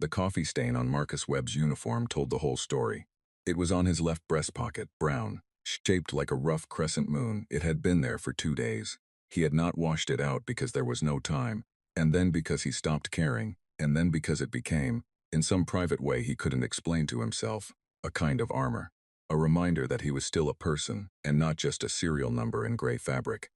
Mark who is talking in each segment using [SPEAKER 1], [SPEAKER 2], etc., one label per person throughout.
[SPEAKER 1] The coffee stain on Marcus Webb's uniform told the whole story. It was on his left breast pocket, brown, shaped like a rough crescent moon. It had been there for 2 days. He had not washed it out because there was no time, and then because he stopped caring, and then because it became, in some private way he couldn't explain to himself, a kind of armor. A reminder that he was still a person, and not just a serial number in gray fabric.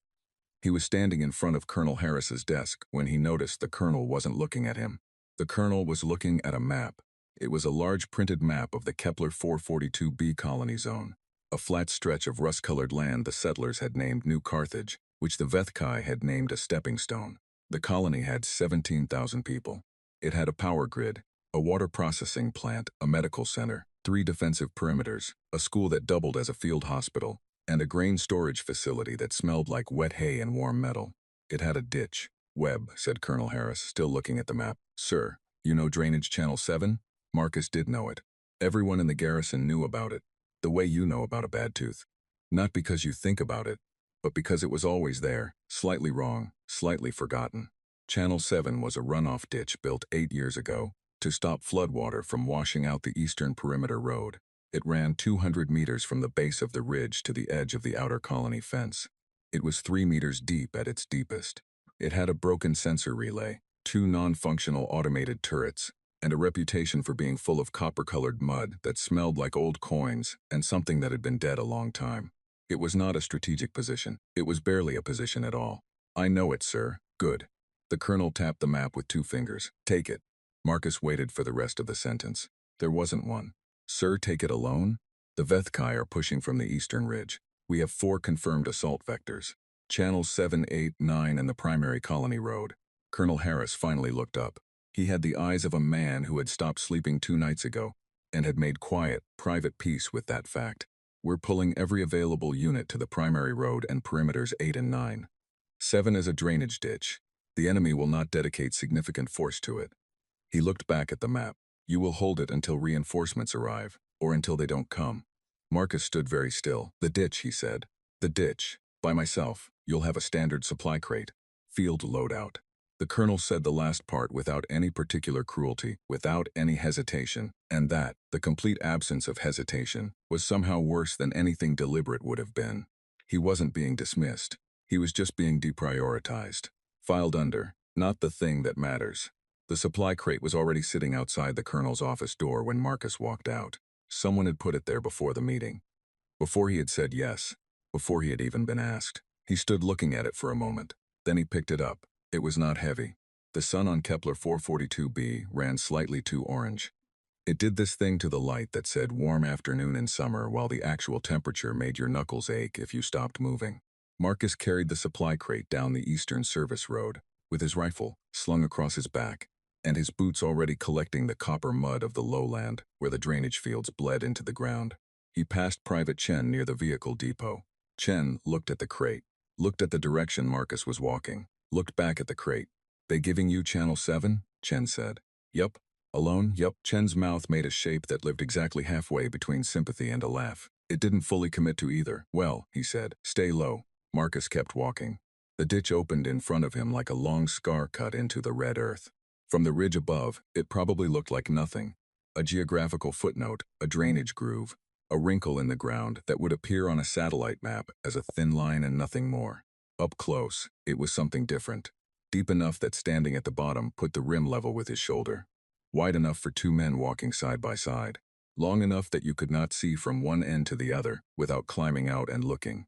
[SPEAKER 1] He was standing in front of Colonel Harris's desk when he noticed the colonel wasn't looking at him. The colonel was looking at a map. It was a large printed map of the Kepler 442b colony zone, a flat stretch of rust-colored land the settlers had named New Carthage, which the Vethkai had named a stepping stone. The colony had 17,000 people. It had a power grid, a water processing plant, a medical center, 3 defensive perimeters, a school that doubled as a field hospital, and a grain storage facility that smelled like wet hay and warm metal. It had a ditch. Webb, said Colonel Harris, still looking at the map. Sir, you know Drainage Channel 7? Marcus did know it. Everyone in the garrison knew about it, the way you know about a bad tooth. Not because you think about it, but because it was always there, slightly wrong, slightly forgotten. Channel 7 was a runoff ditch built 8 years ago to stop floodwater from washing out the eastern perimeter road. It ran 200 meters from the base of the ridge to the edge of the outer colony fence. It was 3 meters deep at its deepest. It had a broken sensor relay, 2 non-functional automated turrets, and a reputation for being full of copper-colored mud that smelled like old coins and something that had been dead a long time. It was not a strategic position. It was barely a position at all. I know it, sir. Good. The colonel tapped the map with 2 fingers. Take it. Marcus waited for the rest of the sentence. There wasn't one. Sir, take it alone? The Vethkai are pushing from the eastern ridge. We have 4 confirmed assault vectors. Channels 7, 8, 9 and the primary colony road. Colonel Harris finally looked up. He had the eyes of a man who had stopped sleeping 2 nights ago and had made quiet, private peace with that fact. We're pulling every available unit to the primary road and perimeters 8 and 9. 7 is a drainage ditch. The enemy will not dedicate significant force to it. He looked back at the map. You will hold it until reinforcements arrive, or until they don't come. Marcus stood very still. The ditch, he said. The ditch. By myself. You'll have a standard supply crate. Field loadout. The colonel said the last part without any particular cruelty, without any hesitation, and that, the complete absence of hesitation, was somehow worse than anything deliberate would have been. He wasn't being dismissed. He was just being deprioritized. Filed under, not the thing that matters. The supply crate was already sitting outside the colonel's office door when Marcus walked out. Someone had put it there before the meeting. Before he had said yes. Before he had even been asked. He stood looking at it for a moment. Then he picked it up. It was not heavy. The sun on Kepler 442b ran slightly too orange. It did this thing to the light that said warm afternoon in summer while the actual temperature made your knuckles ache if you stopped moving. Marcus carried the supply crate down the eastern service road, with his rifle slung across his back, and his boots already collecting the copper mud of the lowland where the drainage fields bled into the ground. He passed Private Chen near the vehicle depot. Chen looked at the crate, looked at the direction Marcus was walking, looked back at the crate. They giving you Channel 7? Chen said. Yup. Alone? Yup. Chen's mouth made a shape that lived exactly halfway between sympathy and a laugh. It didn't fully commit to either. Well, he said, stay low. Marcus kept walking. The ditch opened in front of him like a long scar cut into the red earth. From the ridge above, it probably looked like nothing. A geographical footnote, a drainage groove, a wrinkle in the ground that would appear on a satellite map as a thin line and nothing more. Up close, it was something different. Deep enough that standing at the bottom put the rim level with his shoulder. Wide enough for 2 men walking side by side. Long enough that you could not see from one end to the other without climbing out and looking.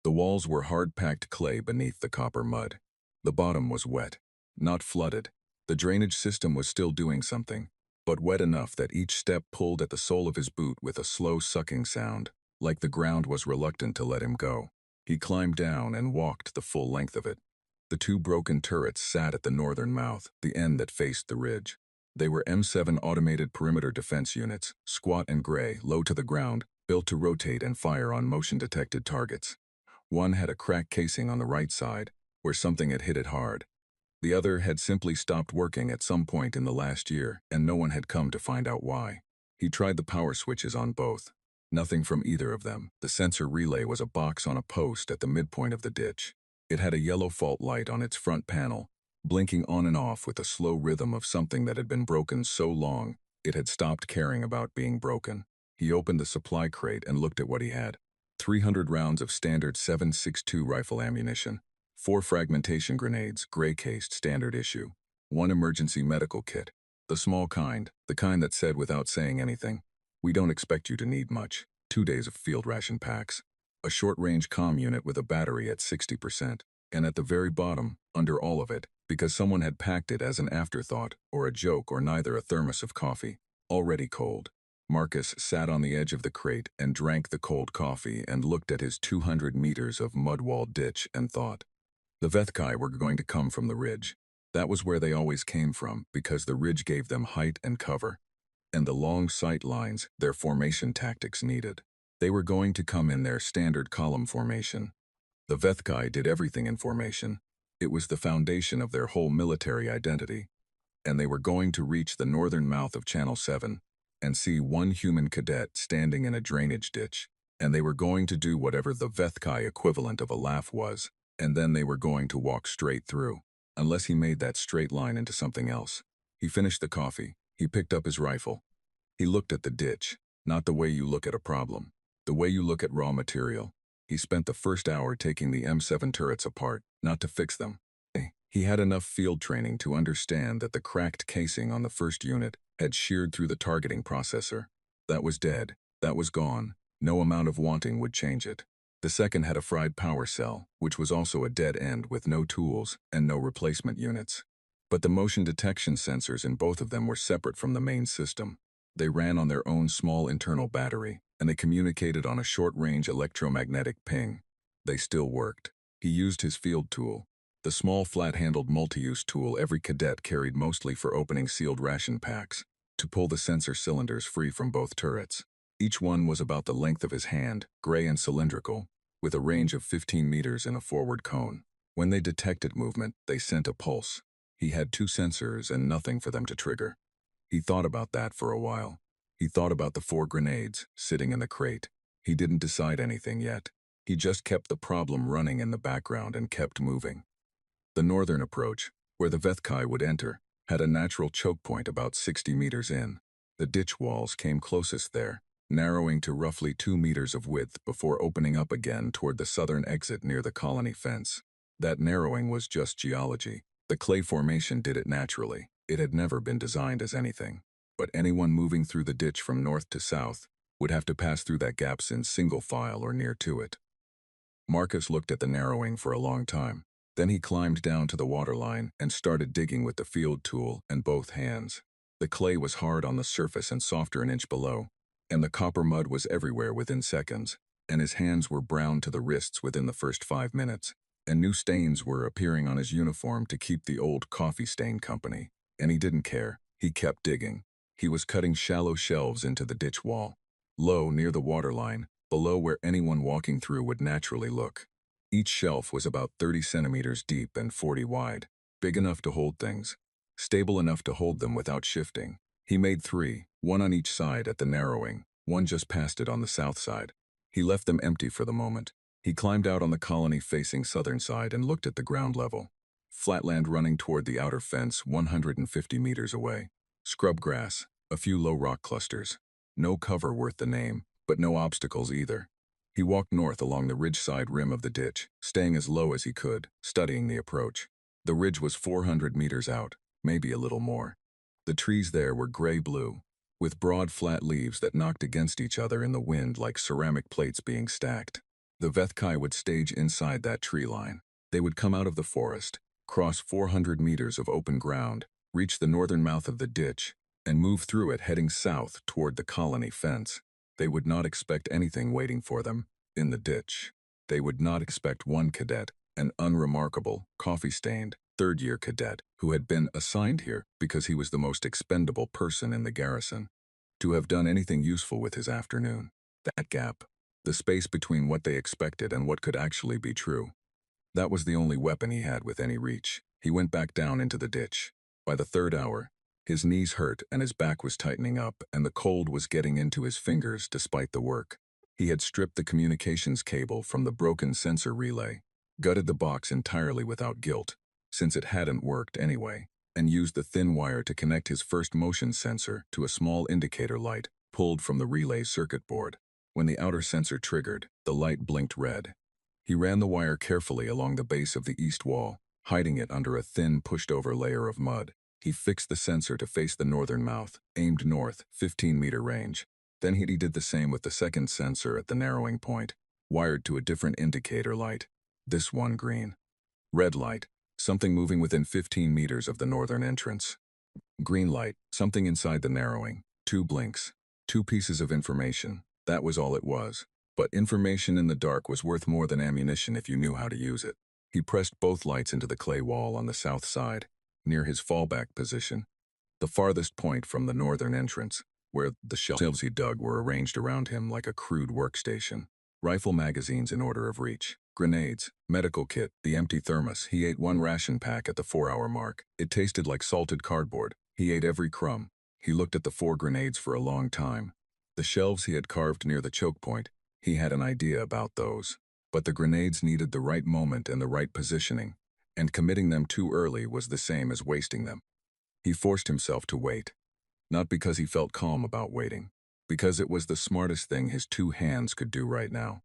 [SPEAKER 1] The walls were hard-packed clay beneath the copper mud. The bottom was wet, not flooded. The drainage system was still doing something, but wet enough that each step pulled at the sole of his boot with a slow sucking sound, like the ground was reluctant to let him go. He climbed down and walked the full length of it. The 2 broken turrets sat at the northern mouth, the end that faced the ridge. They were M7 automated perimeter defense units, squat and gray, low to the ground, built to rotate and fire on motion-detected targets. One had a cracked casing on the right side, where something had hit it hard. The other had simply stopped working at some point in the last year, and no one had come to find out why. He tried the power switches on both. Nothing from either of them. The sensor relay was a box on a post at the midpoint of the ditch. It had a yellow fault light on its front panel, blinking on and off with a slow rhythm of something that had been broken so long, it had stopped caring about being broken. He opened the supply crate and looked at what he had. 300 rounds of standard 7.62 rifle ammunition, 4 fragmentation grenades, gray-cased standard issue, 1 emergency medical kit, the small kind, the kind that said without saying anything, "We don't expect you to need much," 2 days of field ration packs, a short-range comm unit with a battery at 60%, and at the very bottom, under all of it, because someone had packed it as an afterthought, or a joke, or neither, a thermos of coffee, already cold. Marcus sat on the edge of the crate and drank the cold coffee and looked at his 200 meters of mud-walled ditch and thought. The Vethkai were going to come from the ridge. That was where they always came from, because the ridge gave them height and cover, and the long sight lines their formation tactics needed. They were going to come in their standard column formation. The Vethkai did everything in formation. It was the foundation of their whole military identity. And they were going to reach the northern mouth of Channel 7 and see one human cadet standing in a drainage ditch. And they were going to do whatever the Vethkai equivalent of a laugh was, and then they were going to walk straight through, unless he made that straight line into something else. He finished the coffee. He picked up his rifle. He looked at the ditch, not the way you look at a problem, the way you look at raw material. He spent the first hour taking the M7 turrets apart, not to fix them. He had enough field training to understand that the cracked casing on the first unit had sheared through the targeting processor. That was dead. That was gone. No amount of wanting would change it. The second had a fried power cell, which was also a dead end with no tools and no replacement units. But the motion detection sensors in both of them were separate from the main system. They ran on their own small internal battery, and they communicated on a short-range electromagnetic ping. They still worked. He used his field tool, the small flat-handled multi-use tool every cadet carried mostly for opening sealed ration packs, to pull the sensor cylinders free from both turrets. Each one was about the length of his hand, gray and cylindrical, with a range of 15 meters in a forward cone. When they detected movement, they sent a pulse. He had 2 sensors and nothing for them to trigger. He thought about that for a while. He thought about the 4 grenades sitting in the crate. He didn't decide anything yet. He just kept the problem running in the background and kept moving. The northern approach, where the Vethkai would enter, had a natural choke point about 60 meters in. The ditch walls came closest there, narrowing to roughly 2 meters of width before opening up again toward the southern exit near the colony fence. That narrowing was just geology. The clay formation did it naturally. It had never been designed as anything. But anyone moving through the ditch from north to south would have to pass through that gap in single file or near to it. Marcus looked at the narrowing for a long time. Then he climbed down to the waterline and started digging with the field tool and both hands. The clay was hard on the surface and softer an inch below, and the copper mud was everywhere within seconds, and his hands were brown to the wrists within the first 5 minutes, and new stains were appearing on his uniform to keep the old coffee stain company. And he didn't care. He kept digging. He was cutting shallow shelves into the ditch wall, low near the waterline, below where anyone walking through would naturally look. Each shelf was about 30 centimeters deep and 40 wide, big enough to hold things, stable enough to hold them without shifting. He made 3, 1 on each side at the narrowing, 1 just past it on the south side. He left them empty for the moment. He climbed out on the colony-facing southern side and looked at the ground level. Flatland running toward the outer fence 150 meters away. Scrub grass, a few low rock clusters. No cover worth the name, but no obstacles either. He walked north along the ridge-side rim of the ditch, staying as low as he could, studying the approach. The ridge was 400 meters out, maybe a little more. The trees there were gray-blue, with broad flat leaves that knocked against each other in the wind like ceramic plates being stacked. The Vethkai would stage inside that tree line. They would come out of the forest, cross 400 meters of open ground, reach the northern mouth of the ditch, and move through it heading south toward the colony fence. They would not expect anything waiting for them in the ditch. They would not expect one cadet, an unremarkable, coffee-stained, third-year cadet who had been assigned here because he was the most expendable person in the garrison, to have done anything useful with his afternoon. That gap, the space between what they expected and what could actually be true. That was the only weapon he had with any reach. He went back down into the ditch. By the 3rd hour, his knees hurt and his back was tightening up and the cold was getting into his fingers despite the work. He had stripped the communications cable from the broken sensor relay, gutted the box entirely without guilt, since it hadn't worked anyway, and used the thin wire to connect his first motion sensor to a small indicator light pulled from the relay circuit board. When the outer sensor triggered, the light blinked red. He ran the wire carefully along the base of the east wall, hiding it under a thin, pushed-over layer of mud. He fixed the sensor to face the northern mouth, aimed north, 15-meter range. Then he did the same with the second sensor at the narrowing point, wired to a different indicator light. This one green. Red light, something moving within 15 meters of the northern entrance. Green light, something inside the narrowing. 2 blinks. 2 pieces of information. That was all it was. But information in the dark was worth more than ammunition if you knew how to use it. He pressed both lights into the clay wall on the south side, near his fallback position, the farthest point from the northern entrance, where the shelves he dug were arranged around him like a crude workstation. Rifle magazines in order of reach, grenades, medical kit, the empty thermos. He ate 1 ration pack at the 4-hour mark. It tasted like salted cardboard. He ate every crumb. He looked at the 4 grenades for a long time. The shelves he had carved near the choke point, he had an idea about those. But the grenades needed the right moment and the right positioning, and committing them too early was the same as wasting them. He forced himself to wait. Not because he felt calm about waiting, because it was the smartest thing his 2 hands could do right now.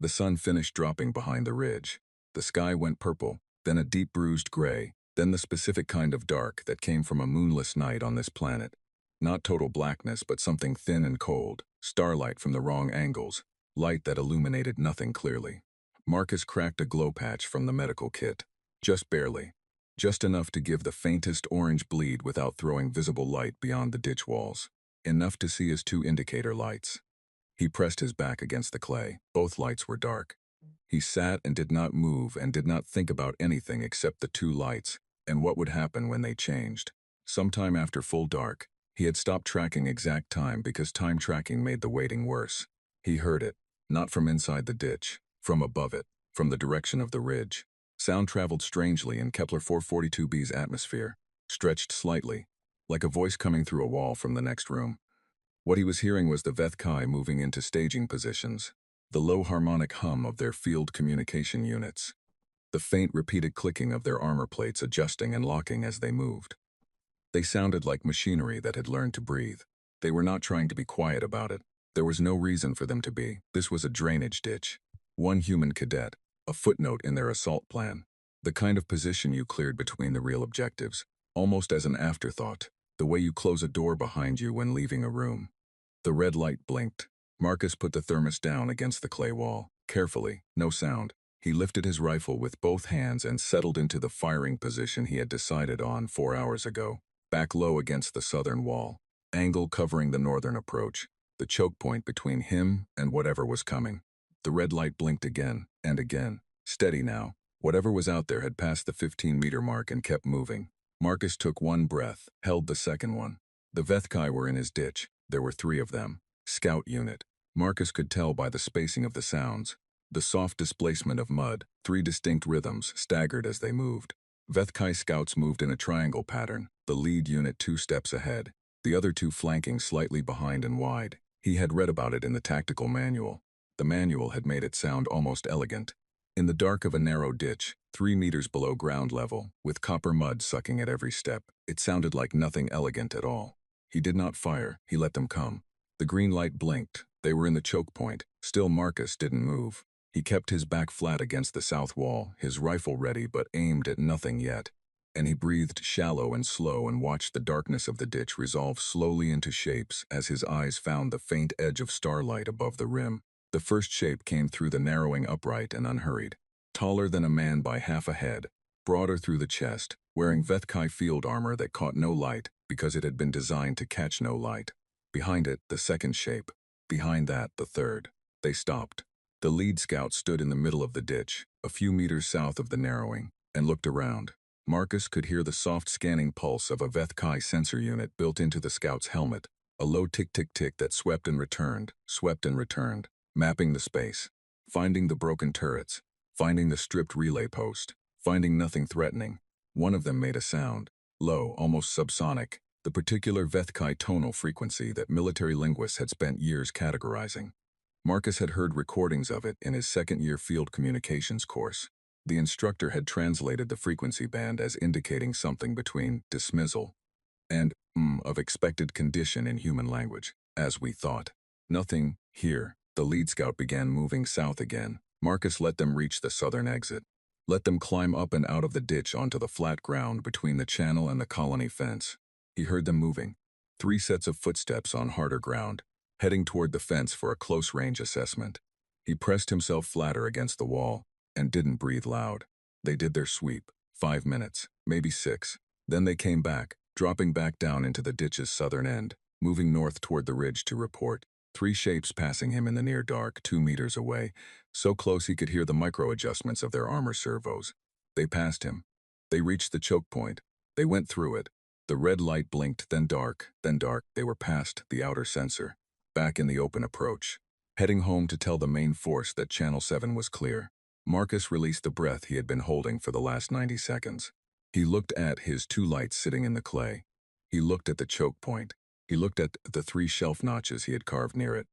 [SPEAKER 1] The sun finished dropping behind the ridge. The sky went purple, then a deep bruised gray, then the specific kind of dark that came from a moonless night on this planet. Not total blackness, but something thin and cold, starlight from the wrong angles, light that illuminated nothing clearly. Marcus cracked a glow patch from the medical kit. Just barely. Just enough to give the faintest orange bleed without throwing visible light beyond the ditch walls. Enough to see his 2 indicator lights. He pressed his back against the clay. Both lights were dark. He sat and did not move and did not think about anything except the 2 lights and what would happen when they changed. Sometime after full dark, he had stopped tracking exact time because time tracking made the waiting worse. He heard it, not from inside the ditch, from above it, from the direction of the ridge. Sound traveled strangely in Kepler 442b's atmosphere, stretched slightly, like a voice coming through a wall from the next room. What he was hearing was the Vethkai moving into staging positions, the low harmonic hum of their field communication units, the faint repeated clicking of their armor plates adjusting and locking as they moved. They sounded like machinery that had learned to breathe. They were not trying to be quiet about it. There was no reason for them to be. This was a drainage ditch. 1 human cadet, a footnote in their assault plan. The kind of position you cleared between the real objectives, almost as an afterthought, the way you close a door behind you when leaving a room. The red light blinked. Marcus put the thermos down against the clay wall. Carefully, no sound. He lifted his rifle with both hands and settled into the firing position he had decided on 4 hours ago. Back low against the southern wall. Angle covering the northern approach. The choke point between him and whatever was coming. The red light blinked again and again. Steady now. Whatever was out there had passed the 15-meter mark and kept moving. Marcus took 1 breath, held the second one. The Vethkai were in his ditch. There were 3 of them. Scout unit. Marcus could tell by the spacing of the sounds. The soft displacement of mud, 3 distinct rhythms, staggered as they moved. Vethkai scouts moved in a triangle pattern, the lead unit 2 steps ahead, the other 2 flanking slightly behind and wide. He had read about it in the tactical manual. The manual had made it sound almost elegant. In the dark of a narrow ditch, 3 meters below ground level, with copper mud sucking at every step, it sounded like nothing elegant at all. He did not fire, he let them come. The green light blinked. They were in the choke point. Still Marcus didn't move. He kept his back flat against the south wall, his rifle ready but aimed at nothing yet. And he breathed shallow and slow and watched the darkness of the ditch resolve slowly into shapes as his eyes found the faint edge of starlight above the rim. The first shape came through the narrowing upright and unhurried. Taller than a man by half a head, broader through the chest, wearing Vethkai field armor that caught no light because it had been designed to catch no light. Behind it, the second shape. Behind that, the third. They stopped. The lead scout stood in the middle of the ditch, a few meters south of the narrowing, and looked around. Marcus could hear the soft scanning pulse of a Vethkai sensor unit built into the scout's helmet, a low tick-tick-tick that swept and returned, mapping the space, finding the broken turrets, finding the stripped relay post, finding nothing threatening. One of them made a sound, low, almost subsonic, the particular Vethkai tonal frequency that military linguists had spent years categorizing. Marcus had heard recordings of it in his second-year field communications course. The instructor had translated the frequency band as indicating something between dismissal and of expected condition in human language, as we thought. Nothing here. The lead scout began moving south again. Marcus let them reach the southern exit. Let them climb up and out of the ditch onto the flat ground between the channel and the colony fence. He heard them moving. 3 sets of footsteps on harder ground, heading toward the fence for a close-range assessment. He pressed himself flatter against the wall and didn't breathe loud. They did their sweep. 5 minutes, maybe 6. Then they came back, dropping back down into the ditch's southern end, moving north toward the ridge to report. 3 shapes passing him in the near dark, 2 meters away, so close he could hear the micro-adjustments of their armor servos. They passed him. They reached the choke point. They went through it. The red light blinked, then dark, then dark. They were past the outer sensor, back in the open approach, heading home to tell the main force that Channel 7 was clear. Marcus released the breath he had been holding for the last 90 seconds. He looked at his 2 lights sitting in the clay. He looked at the choke point. He looked at the 3 shelf notches he had carved near it.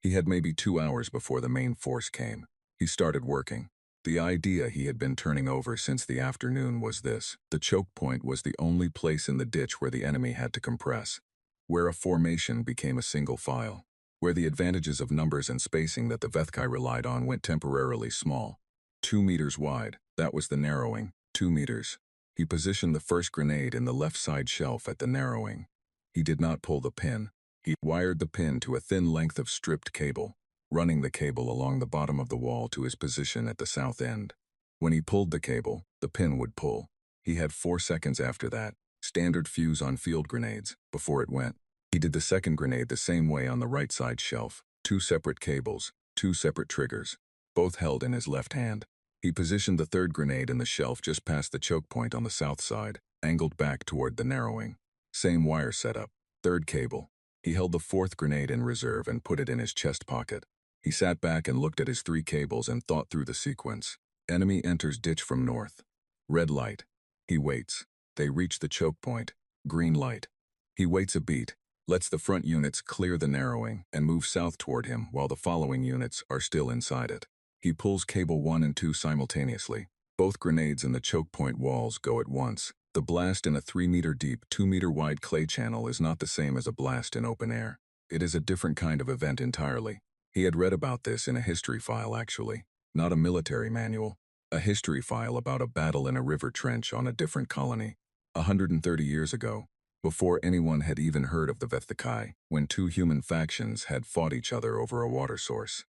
[SPEAKER 1] He had maybe 2 hours before the main force came. He started working. The idea he had been turning over since the afternoon was this. The choke point was the only place in the ditch where the enemy had to compress, where a formation became a single file, where the advantages of numbers and spacing that the Vethkai relied on went temporarily small. 2 meters wide, that was the narrowing. 2 meters. He positioned the first grenade in the left side shelf at the narrowing. He did not pull the pin. He wired the pin to a thin length of stripped cable, running the cable along the bottom of the wall to his position at the south end. When he pulled the cable, the pin would pull. He had 4 seconds after that, standard fuse on field grenades, before it went. He did the second grenade the same way on the right side shelf. 2 separate cables, 2 separate triggers, both held in his left hand. He positioned the third grenade in the shelf just past the choke point on the south side, angled back toward the narrowing. Same wire setup, third cable. He held the 4th grenade in reserve and put it in his chest pocket. He sat back and looked at his 3 cables and thought through the sequence. Enemy enters ditch from north. Red light. He waits. They reach the choke point. Green light. He waits a beat, lets the front units clear the narrowing, and move south toward him while the following units are still inside it. He pulls cable 1 and 2 simultaneously. Both grenades in the choke point walls go at once. The blast in a 3-meter deep, 2-meter wide clay channel is not the same as a blast in open air. It is a different kind of event entirely. He had read about this in a history file actually, not a military manual. A history file about a battle in a river trench on a different colony, 130 years ago, before anyone had even heard of the Vethkai, when 2 human factions had fought each other over a water source.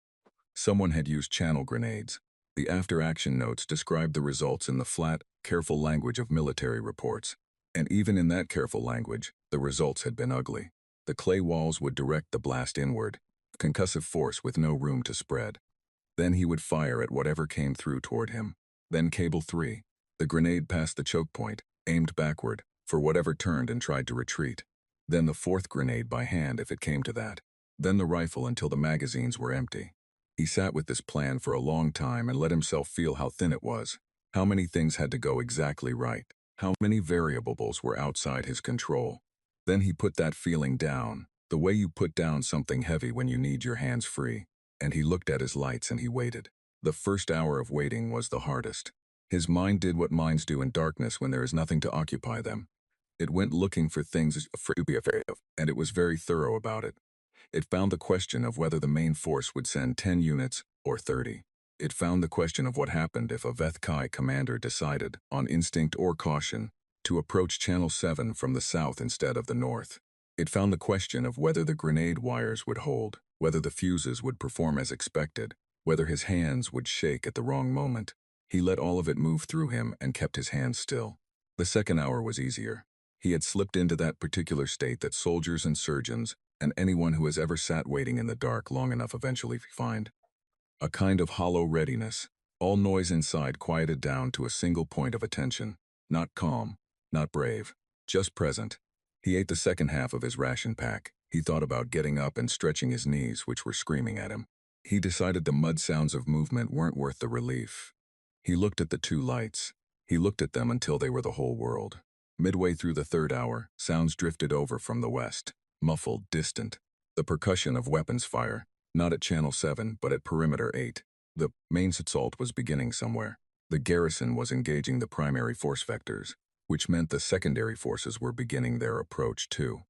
[SPEAKER 1] Someone had used channel grenades. The after-action notes described the results in the flat, careful language of military reports. And even in that careful language, the results had been ugly. The clay walls would direct the blast inward, concussive force with no room to spread. Then he would fire at whatever came through toward him. Then cable 3. The grenade passed the choke point, aimed backward, for whatever turned and tried to retreat. Then the 4th grenade by hand if it came to that. Then the rifle until the magazines were empty. He sat with this plan for a long time and let himself feel how thin it was, how many things had to go exactly right, how many variables were outside his control. Then he put that feeling down, the way you put down something heavy when you need your hands free, and he looked at his lights and he waited. The first hour of waiting was the hardest. His mind did what minds do in darkness when there is nothing to occupy them. It went looking for things to be afraid of, and it was very thorough about it. It found the question of whether the main force would send 10 units or 30. It found the question of what happened if a Vethkai commander decided, on instinct or caution, to approach Channel 7 from the south instead of the north. It found the question of whether the grenade wires would hold, whether the fuses would perform as expected, whether his hands would shake at the wrong moment. He let all of it move through him and kept his hands still. The second hour was easier. He had slipped into that particular state that soldiers and surgeons, and anyone who has ever sat waiting in the dark long enough eventually find. A kind of hollow readiness, all noise inside quieted down to a single point of attention. Not calm, not brave, just present. He ate the second half of his ration pack. He thought about getting up and stretching his knees, which were screaming at him. He decided the mud sounds of movement weren't worth the relief. He looked at the 2 lights. He looked at them until they were the whole world. Midway through the 3rd hour, sounds drifted over from the west. Muffled, distant. The percussion of weapons fire, not at Channel 7, but at Perimeter 8. The main assault was beginning somewhere. The garrison was engaging the primary force vectors, which meant the secondary forces were beginning their approach too.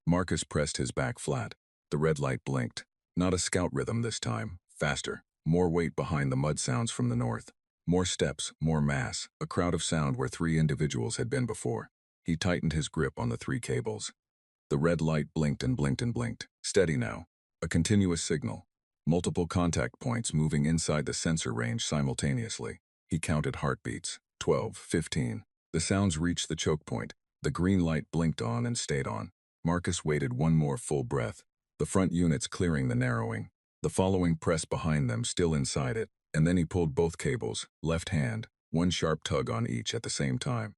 [SPEAKER 1] Marcus pressed his back flat. The red light blinked. Not a scout rhythm this time. Faster. More weight behind the mud sounds from the north. More steps, more mass, a crowd of sound where 3 individuals had been before. He tightened his grip on the 3 cables. The red light blinked and blinked and blinked. Steady now. A continuous signal. Multiple contact points moving inside the sensor range simultaneously. He counted heartbeats. 12, 15. The sounds reached the choke point. The green light blinked on and stayed on. Marcus waited one more full breath. The front units clearing the narrowing. The following press behind them still inside it. And then he pulled both cables, left hand, one sharp tug on each at the same time.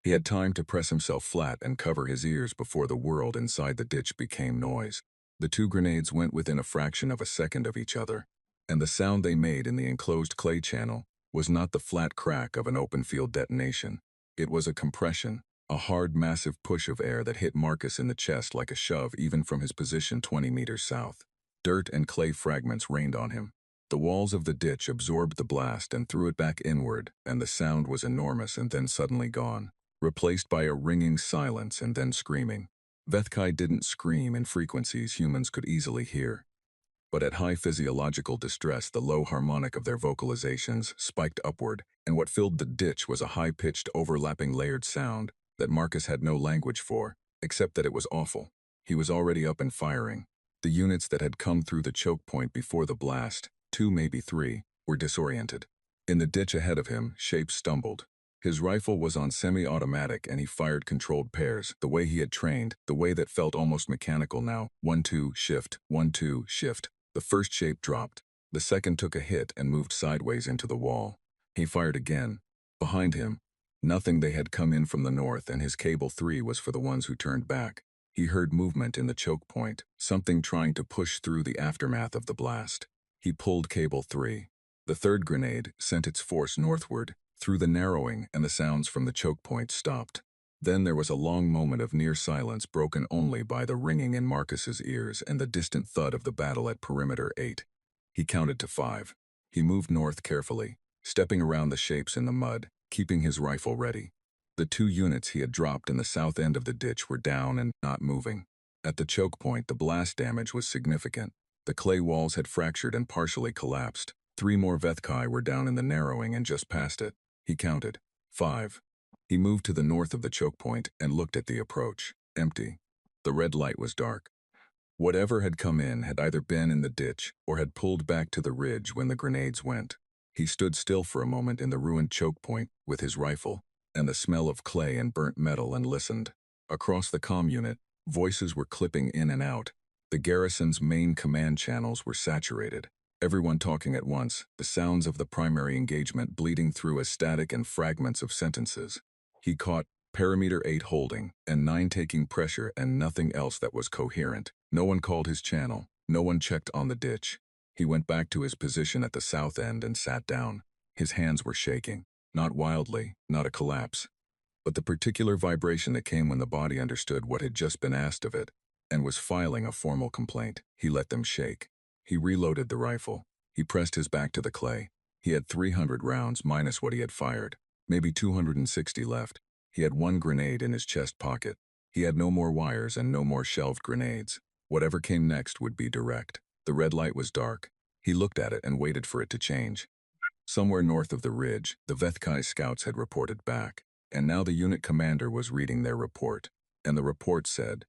[SPEAKER 1] He had time to press himself flat and cover his ears before the world inside the ditch became noise. The 2 grenades went within a fraction of a second of each other, and the sound they made in the enclosed clay channel was not the flat crack of an open field detonation. It was a compression, a hard, massive push of air that hit Marcus in the chest like a shove even from his position 20 meters south. Dirt and clay fragments rained on him. The walls of the ditch absorbed the blast and threw it back inward, and the sound was enormous and then suddenly gone, replaced by a ringing silence and then screaming. Vethkai didn't scream in frequencies humans could easily hear, but at high physiological distress the low harmonic of their vocalizations spiked upward, and what filled the ditch was a high-pitched, overlapping layered sound that Marcus had no language for, except that it was awful. He was already up and firing. The units that had come through the choke point before the blast, 2, maybe 3, were disoriented. In the ditch ahead of him, Shape stumbled. His rifle was on semi-automatic and he fired controlled pairs, the way he had trained, the way that felt almost mechanical now. 1-2, shift, 1-2, shift. The first Shape dropped. The second took a hit and moved sideways into the wall. He fired again. Behind him, nothing. They had come in from the north and his cable 3 was for the ones who turned back. He heard movement in the choke point, something trying to push through the aftermath of the blast. He pulled cable 3. The third grenade sent its force northward, through the narrowing, and the sounds from the choke point stopped. Then there was a long moment of near silence broken only by the ringing in Marcus's ears and the distant thud of the battle at perimeter 8. He counted to 5. He moved north carefully, stepping around the shapes in the mud, keeping his rifle ready. The 2 units he had dropped in the south end of the ditch were down and not moving. At the choke point, the blast damage was significant. The clay walls had fractured and partially collapsed. 3 more Vethkai were down in the narrowing and just past it. He counted. 5. He moved to the north of the choke point and looked at the approach. Empty. The red light was dark. Whatever had come in had either been in the ditch or had pulled back to the ridge when the grenades went. He stood still for a moment in the ruined choke point with his rifle and the smell of clay and burnt metal and listened. Across the comm unit, voices were clipping in and out. The garrison's main command channels were saturated. Everyone talking at once, the sounds of the primary engagement bleeding through as static and fragments of sentences. He caught parameter 8 holding and 9 taking pressure and nothing else that was coherent. No one called his channel. No one checked on the ditch. He went back to his position at the south end and sat down. His hands were shaking. Not wildly, not a collapse, but the particular vibration that came when the body understood what had just been asked of it and was filing a formal complaint. He let them shake. He reloaded the rifle. He pressed his back to the clay. He had 300 rounds minus what he had fired, maybe 260 left. He had 1 grenade in his chest pocket. He had no more wires and no more shelved grenades. Whatever came next would be direct. The red light was dark. He looked at it and waited for it to change. Somewhere north of the ridge, the Vethkai scouts had reported back, and now the unit commander was reading their report, and the report said,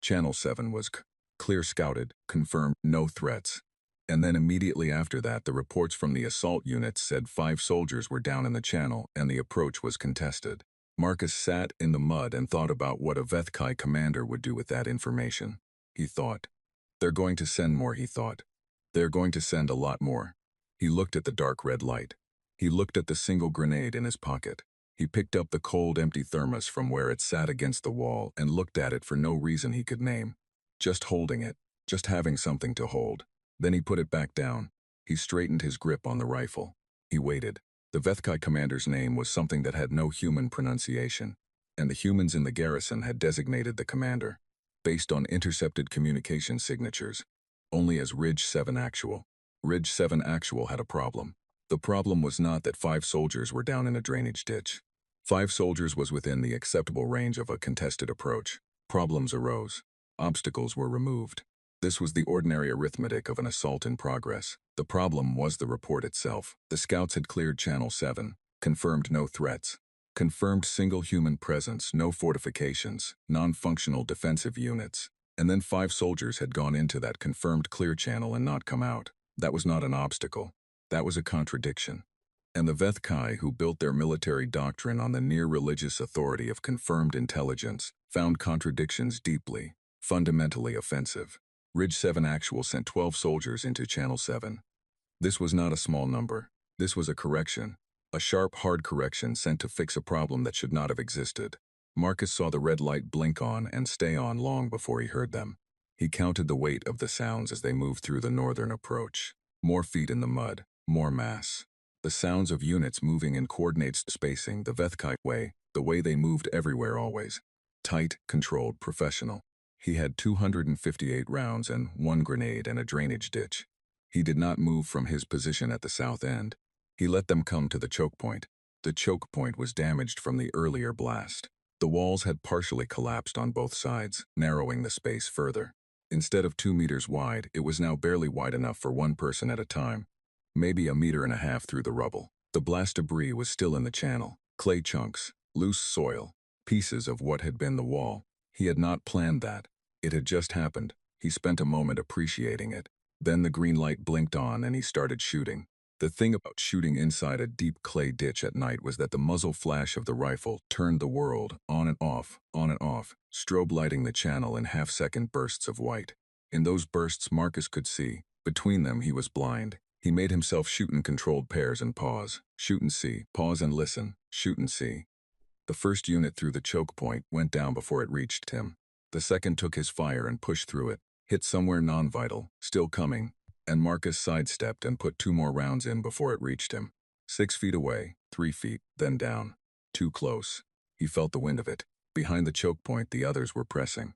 [SPEAKER 1] Channel 7 was clear scouted, confirmed, no threats. And then immediately after that, the reports from the assault units said 5 soldiers were down in the channel and the approach was contested. Marcus sat in the mud and thought about what a Vethkai commander would do with that information. He thought, they're going to send more, he thought. They're going to send a lot more. He looked at the dark red light. He looked at the single grenade in his pocket. He picked up the cold, empty thermos from where it sat against the wall and looked at it for no reason he could name. Just holding it, just having something to hold. Then he put it back down. He straightened his grip on the rifle. He waited. The Vethkai commander's name was something that had no human pronunciation, and the humans in the garrison had designated the commander, based on intercepted communication signatures, only as Ridge 7 Actual. Ridge 7 Actual had a problem. The problem was not that 5 soldiers were down in a drainage ditch. 5 soldiers was within the acceptable range of a contested approach. Problems arose. Obstacles were removed. This was the ordinary arithmetic of an assault in progress. The problem was the report itself. The scouts had cleared Channel 7, confirmed no threats, confirmed single human presence, no fortifications, non-functional defensive units. And then 5 soldiers had gone into that confirmed clear channel and not come out. That was not an obstacle. That was a contradiction. And the Vethkai, who built their military doctrine on the near-religious authority of confirmed intelligence, found contradictions deeply, fundamentally offensive. Ridge 7 Actual sent 12 soldiers into Channel 7. This was not a small number. This was a correction. A sharp, hard correction sent to fix a problem that should not have existed. Marcus saw the red light blink on and stay on long before he heard them. He counted the weight of the sounds as they moved through the northern approach. More feet in the mud, more mass. The sounds of units moving in coordinated spacing, the Vethkai way, the way they moved everywhere always. Tight, controlled, professional. He had 258 rounds and 1 grenade and a drainage ditch. He did not move from his position at the south end. He let them come to the choke point. The choke point was damaged from the earlier blast. The walls had partially collapsed on both sides, narrowing the space further. Instead of 2 meters wide, it was now barely wide enough for one person at a time. Maybe 1.5 meters through the rubble. The blast debris was still in the channel. Clay chunks, loose soil, pieces of what had been the wall. He had not planned that. It had just happened. He spent a moment appreciating it. Then the green light blinked on and he started shooting. The thing about shooting inside a deep clay ditch at night was that the muzzle flash of the rifle turned the world on and off, strobe lighting the channel in half-second bursts of white. In those bursts Marcus could see. Between them he was blind. He made himself shoot in controlled pairs and pause. Shoot and see, pause and listen, shoot and see. The first unit through the choke point went down before it reached him. The second took his fire and pushed through it, hit somewhere non-vital, still coming, and Marcus sidestepped and put 2 more rounds in before it reached him. 6 feet away, 3 feet, then down. Too close. He felt the wind of it. Behind the choke point, the others were pressing.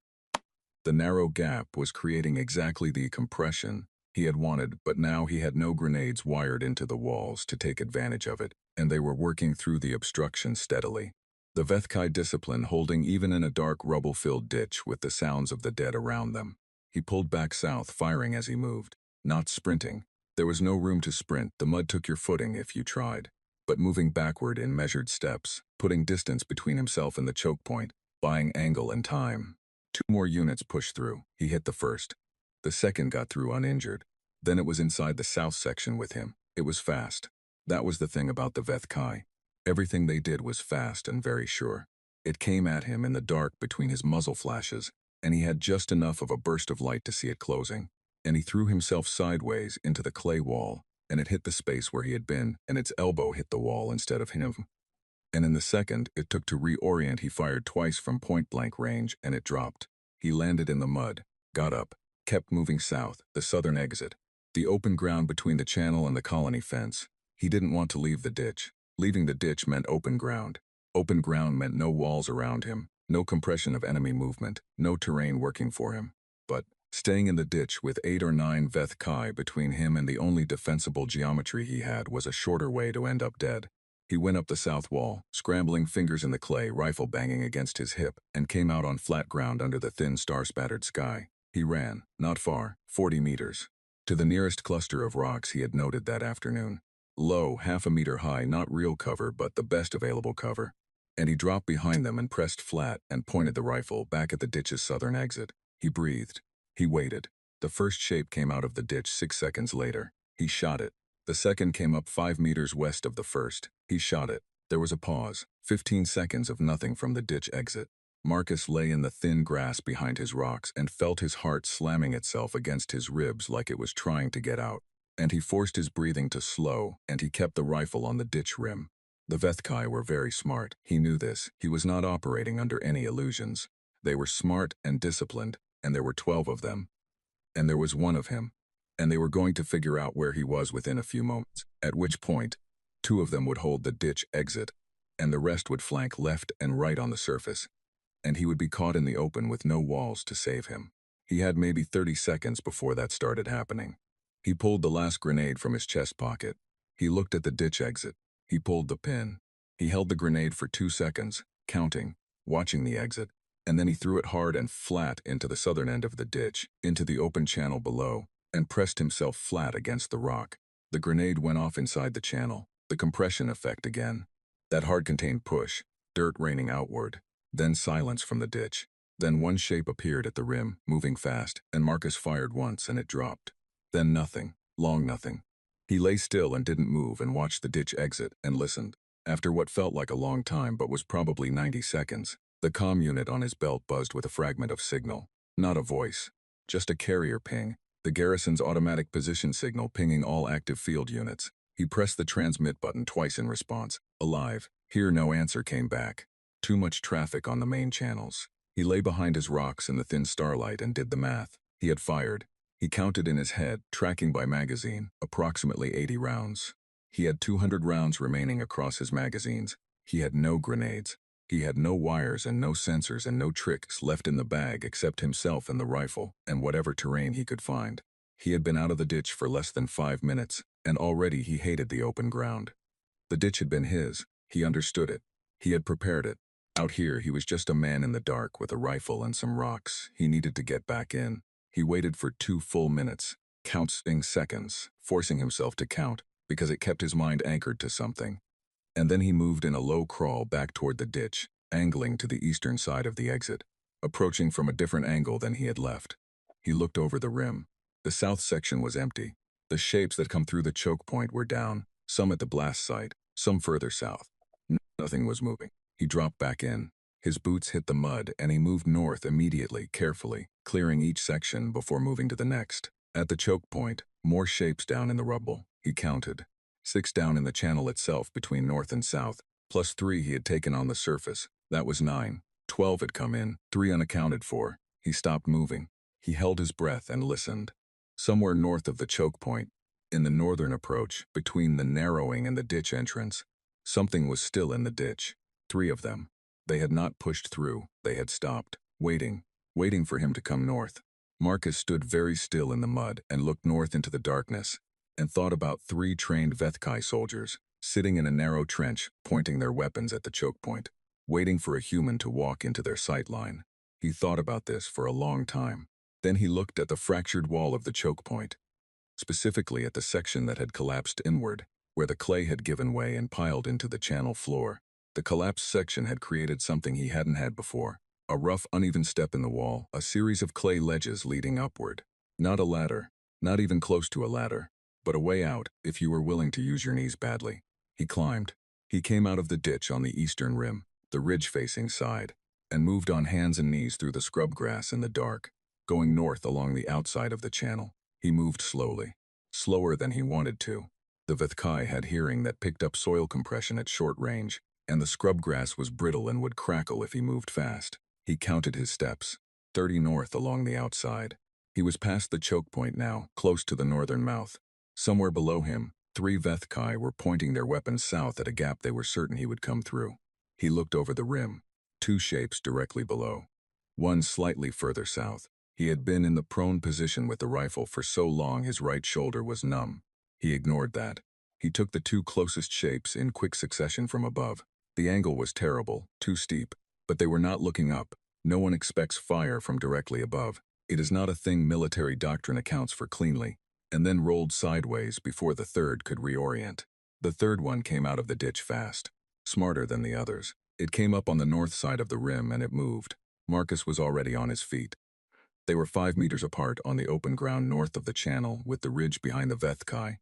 [SPEAKER 1] The narrow gap was creating exactly the compression he had wanted, but now he had no grenades wired into the walls to take advantage of it, and they were working through the obstruction steadily. The Vethkai discipline holding even in a dark rubble-filled ditch with the sounds of the dead around them. He pulled back south, firing as he moved. Not sprinting. There was no room to sprint. The mud took your footing if you tried. But moving backward in measured steps, putting distance between himself and the choke point, buying angle and time. 2 more units pushed through. He hit the first. The second got through uninjured. Then it was inside the south section with him. It was fast. That was the thing about the Vethkai. Everything they did was fast and very sure. It came at him in the dark between his muzzle flashes, and he had just enough of a burst of light to see it closing. And he threw himself sideways into the clay wall, and it hit the space where he had been, and its elbow hit the wall instead of him. And in the second it took to reorient, he fired twice from point-blank range, and it dropped. He landed in the mud, got up, kept moving south, the southern exit, the open ground between the channel and the colony fence. He didn't want to leave the ditch. Leaving the ditch meant open ground. Open ground meant no walls around him, no compression of enemy movement, no terrain working for him. But staying in the ditch with 8 or 9 Vethkai between him and the only defensible geometry he had was a shorter way to end up dead. He went up the south wall, scrambling fingers in the clay, rifle banging against his hip, and came out on flat ground under the thin star-spattered sky. He ran, not far, 40 meters, to the nearest cluster of rocks he had noted that afternoon. Low, 1/2 meter high, not real cover, but the best available cover. And he dropped behind them and pressed flat and pointed the rifle back at the ditch's southern exit. He breathed. He waited. The first shape came out of the ditch 6 seconds later. He shot it. The second came up 5 meters west of the first. He shot it. There was a pause. 15 seconds of nothing from the ditch exit. Marcus lay in the thin grass behind his rocks and felt his heart slamming itself against his ribs like it was trying to get out. And he forced his breathing to slow, and he kept the rifle on the ditch rim. The Vethkai were very smart. He knew this. He was not operating under any illusions. They were smart and disciplined, and there were 12 of them. And there was one of him. And they were going to figure out where he was within a few moments, at which point 2 of them would hold the ditch exit, and the rest would flank left and right on the surface. And he would be caught in the open with no walls to save him. He had maybe 30 seconds before that started happening. He pulled the last grenade from his chest pocket. He looked at the ditch exit. He pulled the pin. He held the grenade for 2 seconds, counting, watching the exit, and then he threw it hard and flat into the southern end of the ditch, into the open channel below, and pressed himself flat against the rock. The grenade went off inside the channel, the compression effect again. That hard-contained push, dirt raining outward, then silence from the ditch. Then one shape appeared at the rim, moving fast, and Marcus fired once and it dropped. Then nothing, long nothing. He lay still and didn't move and watched the ditch exit and listened. After what felt like a long time but was probably 90 seconds, the comm unit on his belt buzzed with a fragment of signal. Not a voice, just a carrier ping, the garrison's automatic position signal pinging all active field units. He pressed the transmit button twice in response. Alive. Here no answer came back. Too much traffic on the main channels. He lay behind his rocks in the thin starlight and did the math. He had fired. He counted in his head, tracking by magazine, approximately 80 rounds. He had 200 rounds remaining across his magazines. He had no grenades. He had no wires and no sensors and no tricks left in the bag except himself and the rifle and whatever terrain he could find. He had been out of the ditch for less than 5 minutes, and already he hated the open ground. The ditch had been his. He understood it. He had prepared it. Out here, he was just a man in the dark with a rifle and some rocks. He needed to get back in. He waited for 2 full minutes, counting seconds, forcing himself to count, because it kept his mind anchored to something. And then he moved in a low crawl back toward the ditch, angling to the eastern side of the exit, approaching from a different angle than he had left. He looked over the rim. The south section was empty. The shapes that come through the choke point were down, some at the blast site, some further south. Nothing was moving. He dropped back in. His boots hit the mud, and he moved north immediately, carefully, clearing each section before moving to the next. At the choke point, more shapes down in the rubble. He counted. 6 down in the channel itself between north and south, plus 3 he had taken on the surface. That was 9. 12 had come in, 3 unaccounted for. He stopped moving. He held his breath and listened. Somewhere north of the choke point, in the northern approach, between the narrowing and the ditch entrance, something was still in the ditch. 3 of them. They had not pushed through. They had stopped, waiting for him to come north. Marcus stood very still in the mud and looked north into the darkness, and thought about 3 trained Vethkai soldiers, sitting in a narrow trench, pointing their weapons at the choke point, waiting for a human to walk into their sight line. He thought about this for a long time. Then he looked at the fractured wall of the choke point, specifically at the section that had collapsed inward, where the clay had given way and piled into the channel floor. The collapsed section had created something he hadn't had before. A rough, uneven step in the wall, a series of clay ledges leading upward. Not a ladder, not even close to a ladder, but a way out if you were willing to use your knees badly. He climbed. He came out of the ditch on the eastern rim, the ridge-facing side, and moved on hands and knees through the scrub grass in the dark, going north along the outside of the channel. He moved slowly, slower than he wanted to. The Vethkai had hearing that picked up soil compression at short range, and the scrub grass was brittle and would crackle if he moved fast. He counted his steps, 30 north along the outside. He was past the choke point now, close to the northern mouth. Somewhere below him, 3 Vethkai were pointing their weapons south at a gap they were certain he would come through. He looked over the rim, 2 shapes directly below. One slightly further south. He had been in the prone position with the rifle for so long his right shoulder was numb. He ignored that. He took the 2 closest shapes in quick succession from above. The angle was terrible, too steep, but they were not looking up. No one expects fire from directly above. It is not a thing military doctrine accounts for cleanly, and then rolled sideways before the third could reorient. The third one came out of the ditch fast, smarter than the others. It came up on the north side of the rim and it moved. Marcus was already on his feet. They were 5 meters apart on the open ground north of the channel, with the ridge behind the Vethkai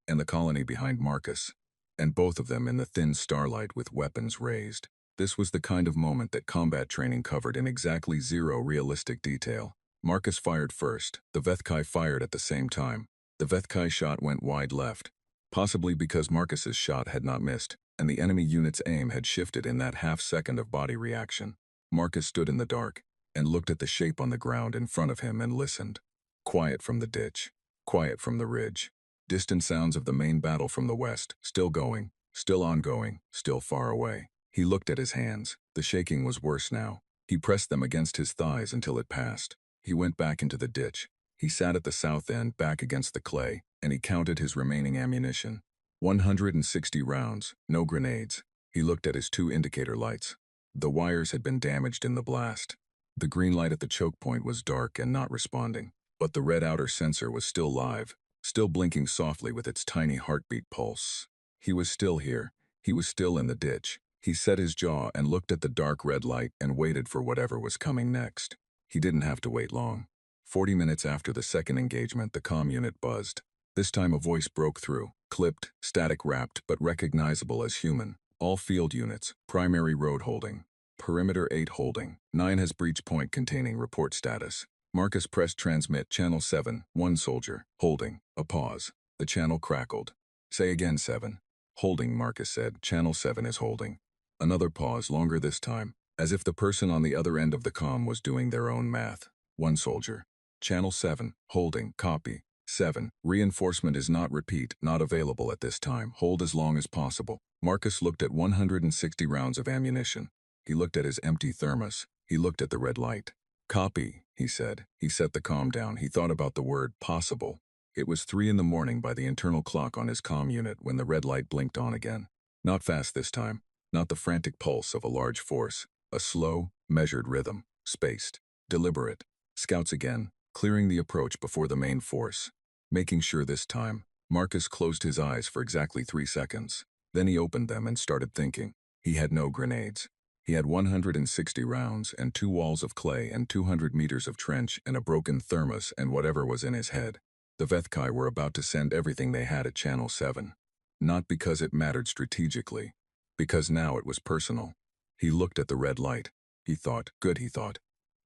[SPEAKER 1] and the colony behind Marcus, and both of them in the thin starlight with weapons raised. This was the kind of moment that combat training covered in exactly 0 realistic detail. Marcus fired first. The Vethkai fired at the same time. The Vethkai shot went wide left, possibly because Marcus's shot had not missed, and the enemy unit's aim had shifted in that half-second of body reaction. Marcus stood in the dark and looked at the shape on the ground in front of him and listened. Quiet from the ditch, quiet from the ridge. Distant sounds of the main battle from the west, still going, still ongoing, still far away. He looked at his hands. The shaking was worse now. He pressed them against his thighs until it passed. He went back into the ditch. He sat at the south end, back against the clay, and he counted his remaining ammunition. 160 rounds, no grenades. He looked at his 2 indicator lights. The wires had been damaged in the blast. The green light at the choke point was dark and not responding, but the red outer sensor was still live, still blinking softly with its tiny heartbeat pulse. He was still here. He was still in the ditch. He set his jaw and looked at the dark red light and waited for whatever was coming next. He didn't have to wait long. 40 minutes after the second engagement, the comm unit buzzed. This time a voice broke through, clipped, static-wrapped, but recognizable as human. All field units, primary road holding. Perimeter 8 holding. 9 has breach point containing report status. Marcus pressed transmit channel 7, 1 soldier. Holding. A pause. The channel crackled. Say again 7. Holding, Marcus said. Channel 7 is holding. Another pause, longer this time, as if the person on the other end of the comm was doing their own math. 1 soldier. Channel 7. Holding. Copy. 7. Reinforcement is not repeat, not available at this time. Hold as long as possible. Marcus looked at 160 rounds of ammunition. He looked at his empty thermos. He looked at the red light. Copy, he said. He set the comm down. He thought about the word possible. It was 3 in the morning by the internal clock on his comm unit when the red light blinked on again. Not fast this time. Not the frantic pulse of a large force. A slow, measured rhythm. Spaced. Deliberate. Scouts again, clearing the approach before the main force. Making sure this time, Marcus closed his eyes for exactly 3 seconds. Then he opened them and started thinking. He had no grenades. He had 160 rounds and 2 walls of clay and 200 meters of trench and a broken thermos and whatever was in his head. The Vethkai were about to send everything they had at Channel 7. Not because it mattered strategically, because now it was personal. He looked at the red light. He thought, good, he thought.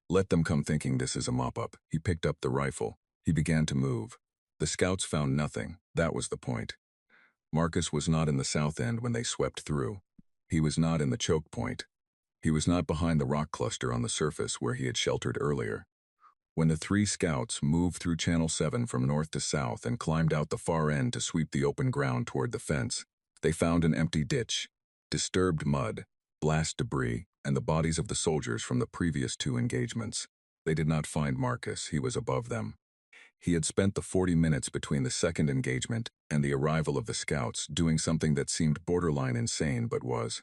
[SPEAKER 1] Let them come thinking this is a mop-up. He picked up the rifle. He began to move. The scouts found nothing. That was the point. Marcus was not in the south end when they swept through. He was not in the choke point. He was not behind the rock cluster on the surface where he had sheltered earlier. When the 3 scouts moved through Channel 7 from north to south and climbed out the far end to sweep the open ground toward the fence, they found an empty ditch, disturbed mud, blast debris, and the bodies of the soldiers from the previous 2 engagements. They did not find Marcus. He was above them. He had spent the 40 minutes between the second engagement and the arrival of the scouts doing something that seemed borderline insane but was.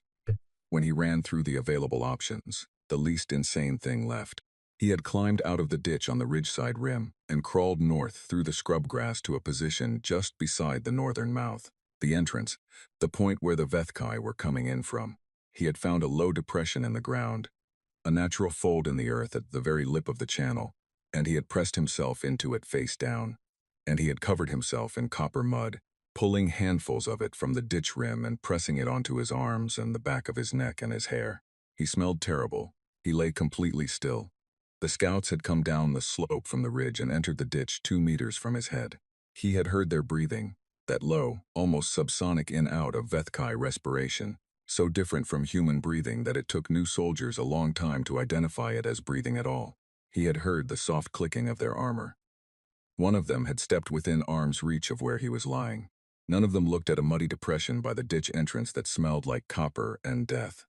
[SPEAKER 1] When he ran through the available options, the least insane thing left. He had climbed out of the ditch on the ridgeside rim and crawled north through the scrub grass to a position just beside the northern mouth, the entrance, the point where the Vethkai were coming in from. He had found a low depression in the ground, a natural fold in the earth at the very lip of the channel, and he had pressed himself into it face down, and he had covered himself in copper mud, pulling handfuls of it from the ditch rim and pressing it onto his arms and the back of his neck and his hair. He smelled terrible. He lay completely still. The scouts had come down the slope from the ridge and entered the ditch 2 meters from his head. He had heard their breathing, that low, almost subsonic in-out of Vethkai respiration, so different from human breathing that it took new soldiers a long time to identify it as breathing at all. He had heard the soft clicking of their armor. One of them had stepped within arm's reach of where he was lying. None of them looked at a muddy depression by the ditch entrance that smelled like copper and death.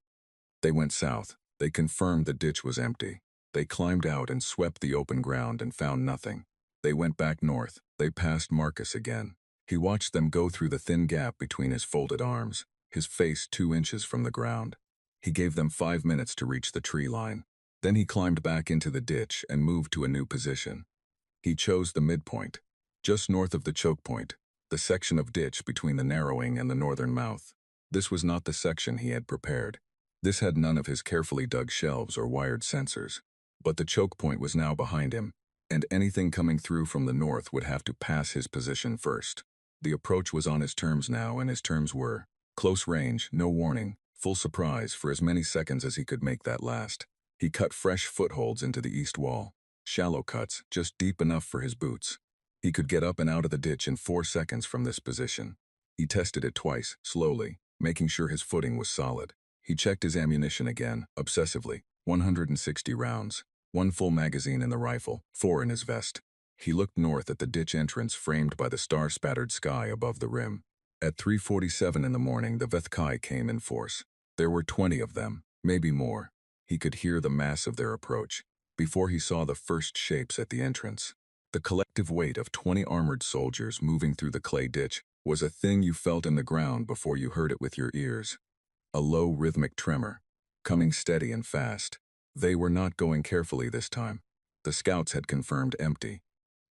[SPEAKER 1] They went south. They confirmed the ditch was empty. They climbed out and swept the open ground and found nothing. They went back north. They passed Marcus again. He watched them go through the thin gap between his folded arms, his face 2 inches from the ground. He gave them 5 minutes to reach the tree line. Then he climbed back into the ditch and moved to a new position. He chose the midpoint, just north of the choke point, the section of ditch between the narrowing and the northern mouth. This was not the section he had prepared. This had none of his carefully dug shelves or wired sensors. But the choke point was now behind him, and anything coming through from the north would have to pass his position first. The approach was on his terms now, and his terms were close range, no warning, full surprise for as many seconds as he could make that last. He cut fresh footholds into the east wall, shallow cuts, just deep enough for his boots. He could get up and out of the ditch in 4 seconds from this position. He tested it twice, slowly, making sure his footing was solid. He checked his ammunition again, obsessively. 160 rounds, 1 full magazine in the rifle, 4 in his vest. He looked north at the ditch entrance framed by the star-spattered sky above the rim. At 3:47 in the morning, the Vethkai came in force. There were 20 of them, maybe more. He could hear the mass of their approach, before he saw the first shapes at the entrance. The collective weight of 20 armored soldiers moving through the clay ditch was a thing you felt in the ground before you heard it with your ears. A low rhythmic tremor, coming steady and fast. They were not going carefully this time. The scouts had confirmed empty.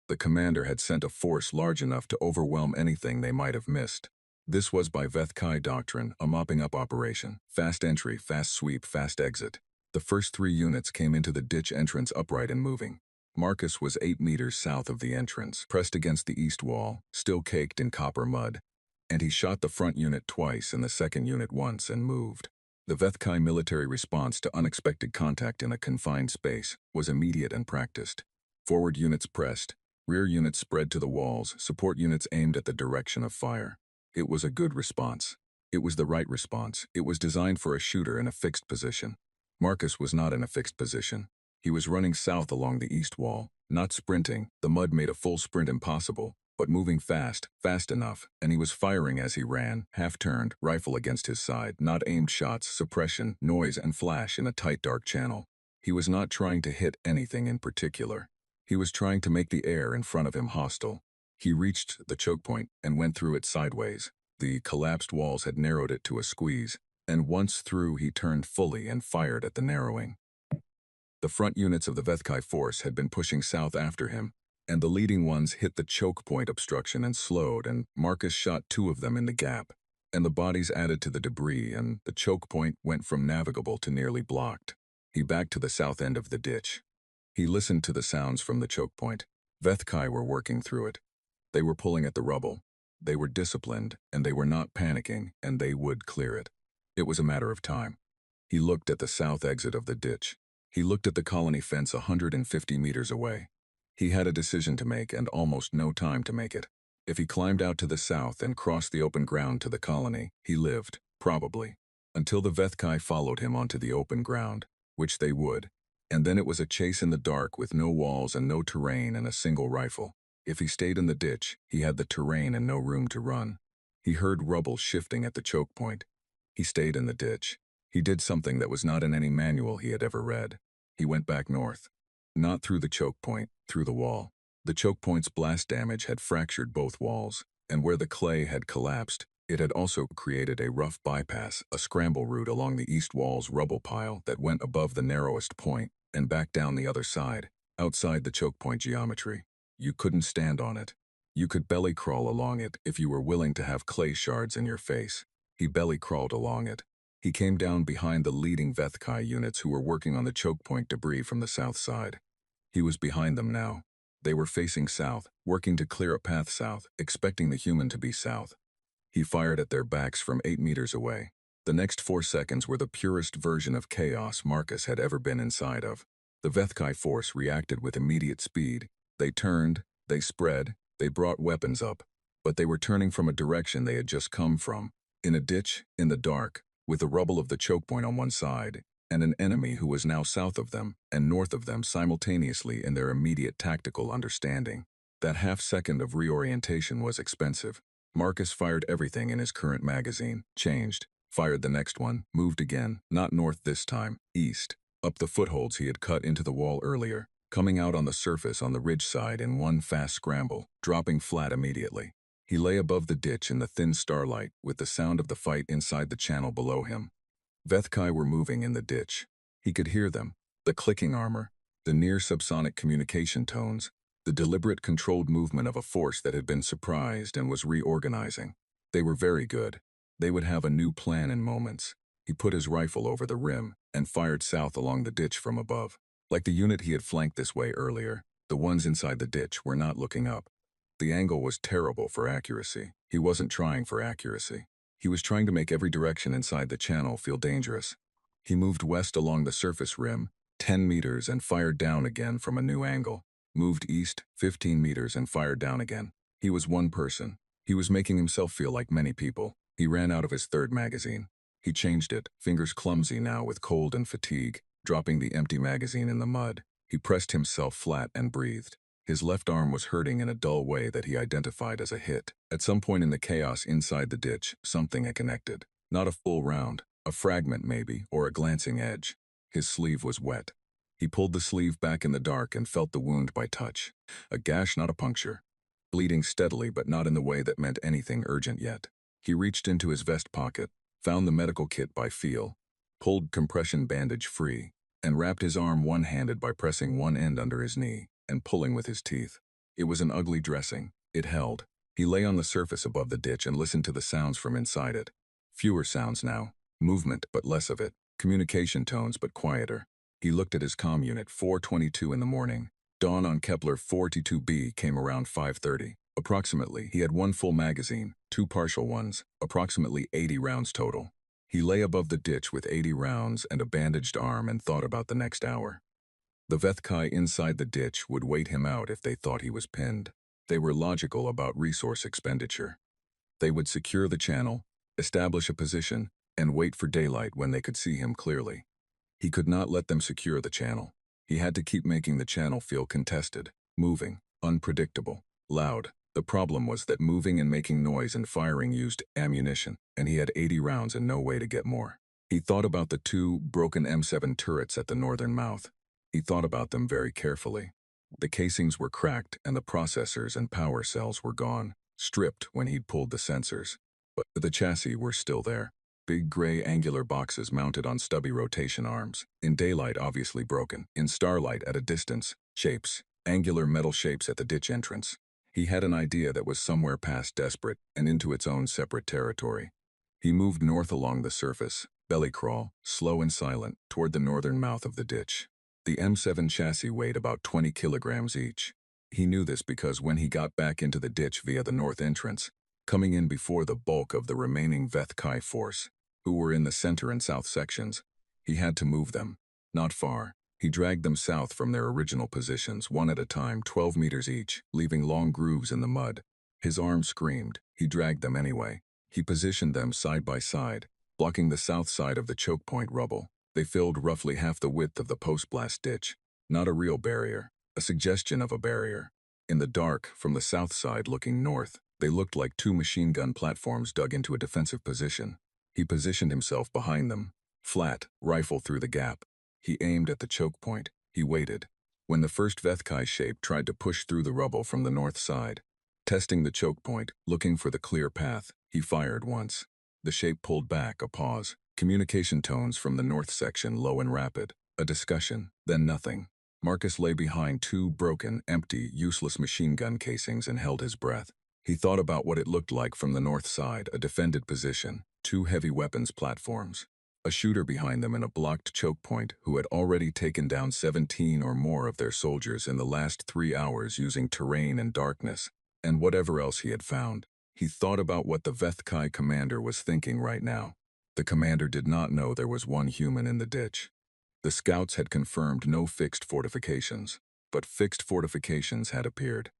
[SPEAKER 1] The commander had sent a force large enough to overwhelm anything they might have missed. This was by Vethkai doctrine, a mopping-up operation. Fast entry, fast sweep, fast exit. The first 3 units came into the ditch entrance upright and moving. Marcus was 8 meters south of the entrance, pressed against the east wall, still caked in copper mud. And he shot the front unit twice and the second unit once and moved. The Vethkai military response to unexpected contact in a confined space was immediate and practiced. Forward units pressed, rear units spread to the walls, support units aimed at the direction of fire. It was a good response. It was the right response. It was designed for a shooter in a fixed position. Marcus was not in a fixed position. He was running south along the east wall, not sprinting. The mud made a full sprint impossible, but moving fast, fast enough, and he was firing as he ran, half-turned, rifle against his side, not aimed shots, suppression, noise, and flash in a tight dark channel. He was not trying to hit anything in particular. He was trying to make the air in front of him hostile. He reached the choke point and went through it sideways. The collapsed walls had narrowed it to a squeeze, and once through he turned fully and fired at the narrowing. The front units of the Vethkai force had been pushing south after him, and the leading ones hit the choke point obstruction and slowed, and Marcus shot 2 of them in the gap, and the bodies added to the debris, and the choke point went from navigable to nearly blocked. He backed to the south end of the ditch. He listened to the sounds from the choke point. Vethkai were working through it. They were pulling at the rubble. They were disciplined, and they were not panicking, and they would clear it. It was a matter of time. He looked at the south exit of the ditch. He looked at the colony fence 150 meters away. He had a decision to make and almost no time to make it. If he climbed out to the south and crossed the open ground to the colony, he lived, probably, until the Vethkai followed him onto the open ground, which they would, and then it was a chase in the dark with no walls and no terrain and a single rifle. If he stayed in the ditch, he had the terrain and no room to run. He heard rubble shifting at the choke point. He stayed in the ditch. He did something that was not in any manual he had ever read. He went back north. Not through the choke point, through the wall. The choke point's blast damage had fractured both walls, and where the clay had collapsed, it had also created a rough bypass, a scramble route along the east wall's rubble pile that went above the narrowest point and back down the other side, outside the choke point geometry. You couldn't stand on it. You could belly crawl along it if you were willing to have clay shards in your face. He belly crawled along it. He came down behind the leading Vethkai units who were working on the choke point debris from the south side. He was behind them now. They were facing south, working to clear a path south, expecting the human to be south. He fired at their backs from 8 meters away. The next 4 seconds were the purest version of chaos Marcus had ever been inside of. The Vethkai force reacted with immediate speed. They turned, they spread, they brought weapons up, but they were turning from a direction they had just come from, in a ditch, in the dark, with the rubble of the choke point on one side, and an enemy who was now south of them and north of them simultaneously in their immediate tactical understanding. That half-second of reorientation was expensive. Marcus fired everything in his current magazine, changed, fired the next one, moved again, not north this time, east, up the footholds he had cut into the wall earlier, coming out on the surface on the ridge side in one fast scramble, dropping flat immediately. He lay above the ditch in the thin starlight with the sound of the fight inside the channel below him. Vethkai were moving in the ditch. He could hear them, the clicking armor, the near subsonic communication tones, the deliberate controlled movement of a force that had been surprised and was reorganizing. They were very good. They would have a new plan in moments. He put his rifle over the rim and fired south along the ditch from above. Like the unit he had flanked this way earlier, the ones inside the ditch were not looking up. The angle was terrible for accuracy. He wasn't trying for accuracy. He was trying to make every direction inside the channel feel dangerous. He moved west along the surface rim, 10 meters, and fired down again from a new angle. Moved east, 15 meters, and fired down again. He was one person. He was making himself feel like many people. He ran out of his third magazine. He changed it, fingers clumsy now with cold and fatigue, dropping the empty magazine in the mud. He pressed himself flat and breathed. His left arm was hurting in a dull way that he identified as a hit. At some point in the chaos inside the ditch, something had connected. Not a full round, a fragment maybe, or a glancing edge. His sleeve was wet. He pulled the sleeve back in the dark and felt the wound by touch. A gash, not a puncture. bleeding steadily but not in the way that meant anything urgent yet. He reached into his vest pocket, found the medical kit by feel, pulled compression bandage free, and wrapped his arm one-handed by pressing one end under his knee and pulling with his teeth. It was an ugly dressing. It held. He lay on the surface above the ditch and listened to the sounds from inside it. Fewer sounds now. Movement, but less of it. Communication tones, but quieter. He looked at his comm unit, 4:22 in the morning. Dawn on Kepler 42b came around 5:30. Approximately, he had one full magazine, two partial ones, approximately 80 rounds total. He lay above the ditch with 80 rounds and a bandaged arm and thought about the next hour. The Vethkai inside the ditch would wait him out if they thought he was pinned. They were logical about resource expenditure. They would secure the channel, establish a position, and wait for daylight when they could see him clearly. He could not let them secure the channel. He had to keep making the channel feel contested, moving, unpredictable, loud. The problem was that moving and making noise and firing used ammunition, and he had 80 rounds and no way to get more. He thought about the two broken M7 turrets at the northern mouth. He thought about them very carefully. The casings were cracked and the processors and power cells were gone, stripped when he'd pulled the sensors. But the chassis were still there. Big gray angular boxes mounted on stubby rotation arms. In daylight obviously broken. In starlight at a distance, shapes, angular metal shapes at the ditch entrance. He had an idea that was somewhere past desperate and into its own separate territory. He moved north along the surface, belly crawl, slow and silent, toward the northern mouth of the ditch. The M7 chassis weighed about 20 kilograms each. He knew this because when he got back into the ditch via the north entrance, coming in before the bulk of the remaining Vethkai force, who were in the center and south sections, he had to move them. Not far. He dragged them south from their original positions, one at a time, 12 meters each, leaving long grooves in the mud. His arm screamed. He dragged them anyway. He positioned them side by side, blocking the south side of the choke point rubble. They filled roughly half the width of the post-blast ditch. Not a real barrier, a suggestion of a barrier. In the dark, from the south side looking north, they looked like two machine gun platforms dug into a defensive position. He positioned himself behind them, flat, rifle through the gap. He aimed at the choke point. He waited. When the first Vethkai shape tried to push through the rubble from the north side, testing the choke point, looking for the clear path, he fired once. The shape pulled back, a pause. Communication tones from the north section low and rapid. A discussion, then nothing. Marcus lay behind two broken, empty, useless machine gun casings and held his breath. He thought about what it looked like from the north side, a defended position, two heavy weapons platforms. A shooter behind them in a blocked choke point who had already taken down 17 or more of their soldiers in the last 3 hours using terrain and darkness, and whatever else he had found. He thought about what the Vethkai commander was thinking right now. The commander did not know there was one human in the ditch. The scouts had confirmed no fixed fortifications, but fixed fortifications had appeared.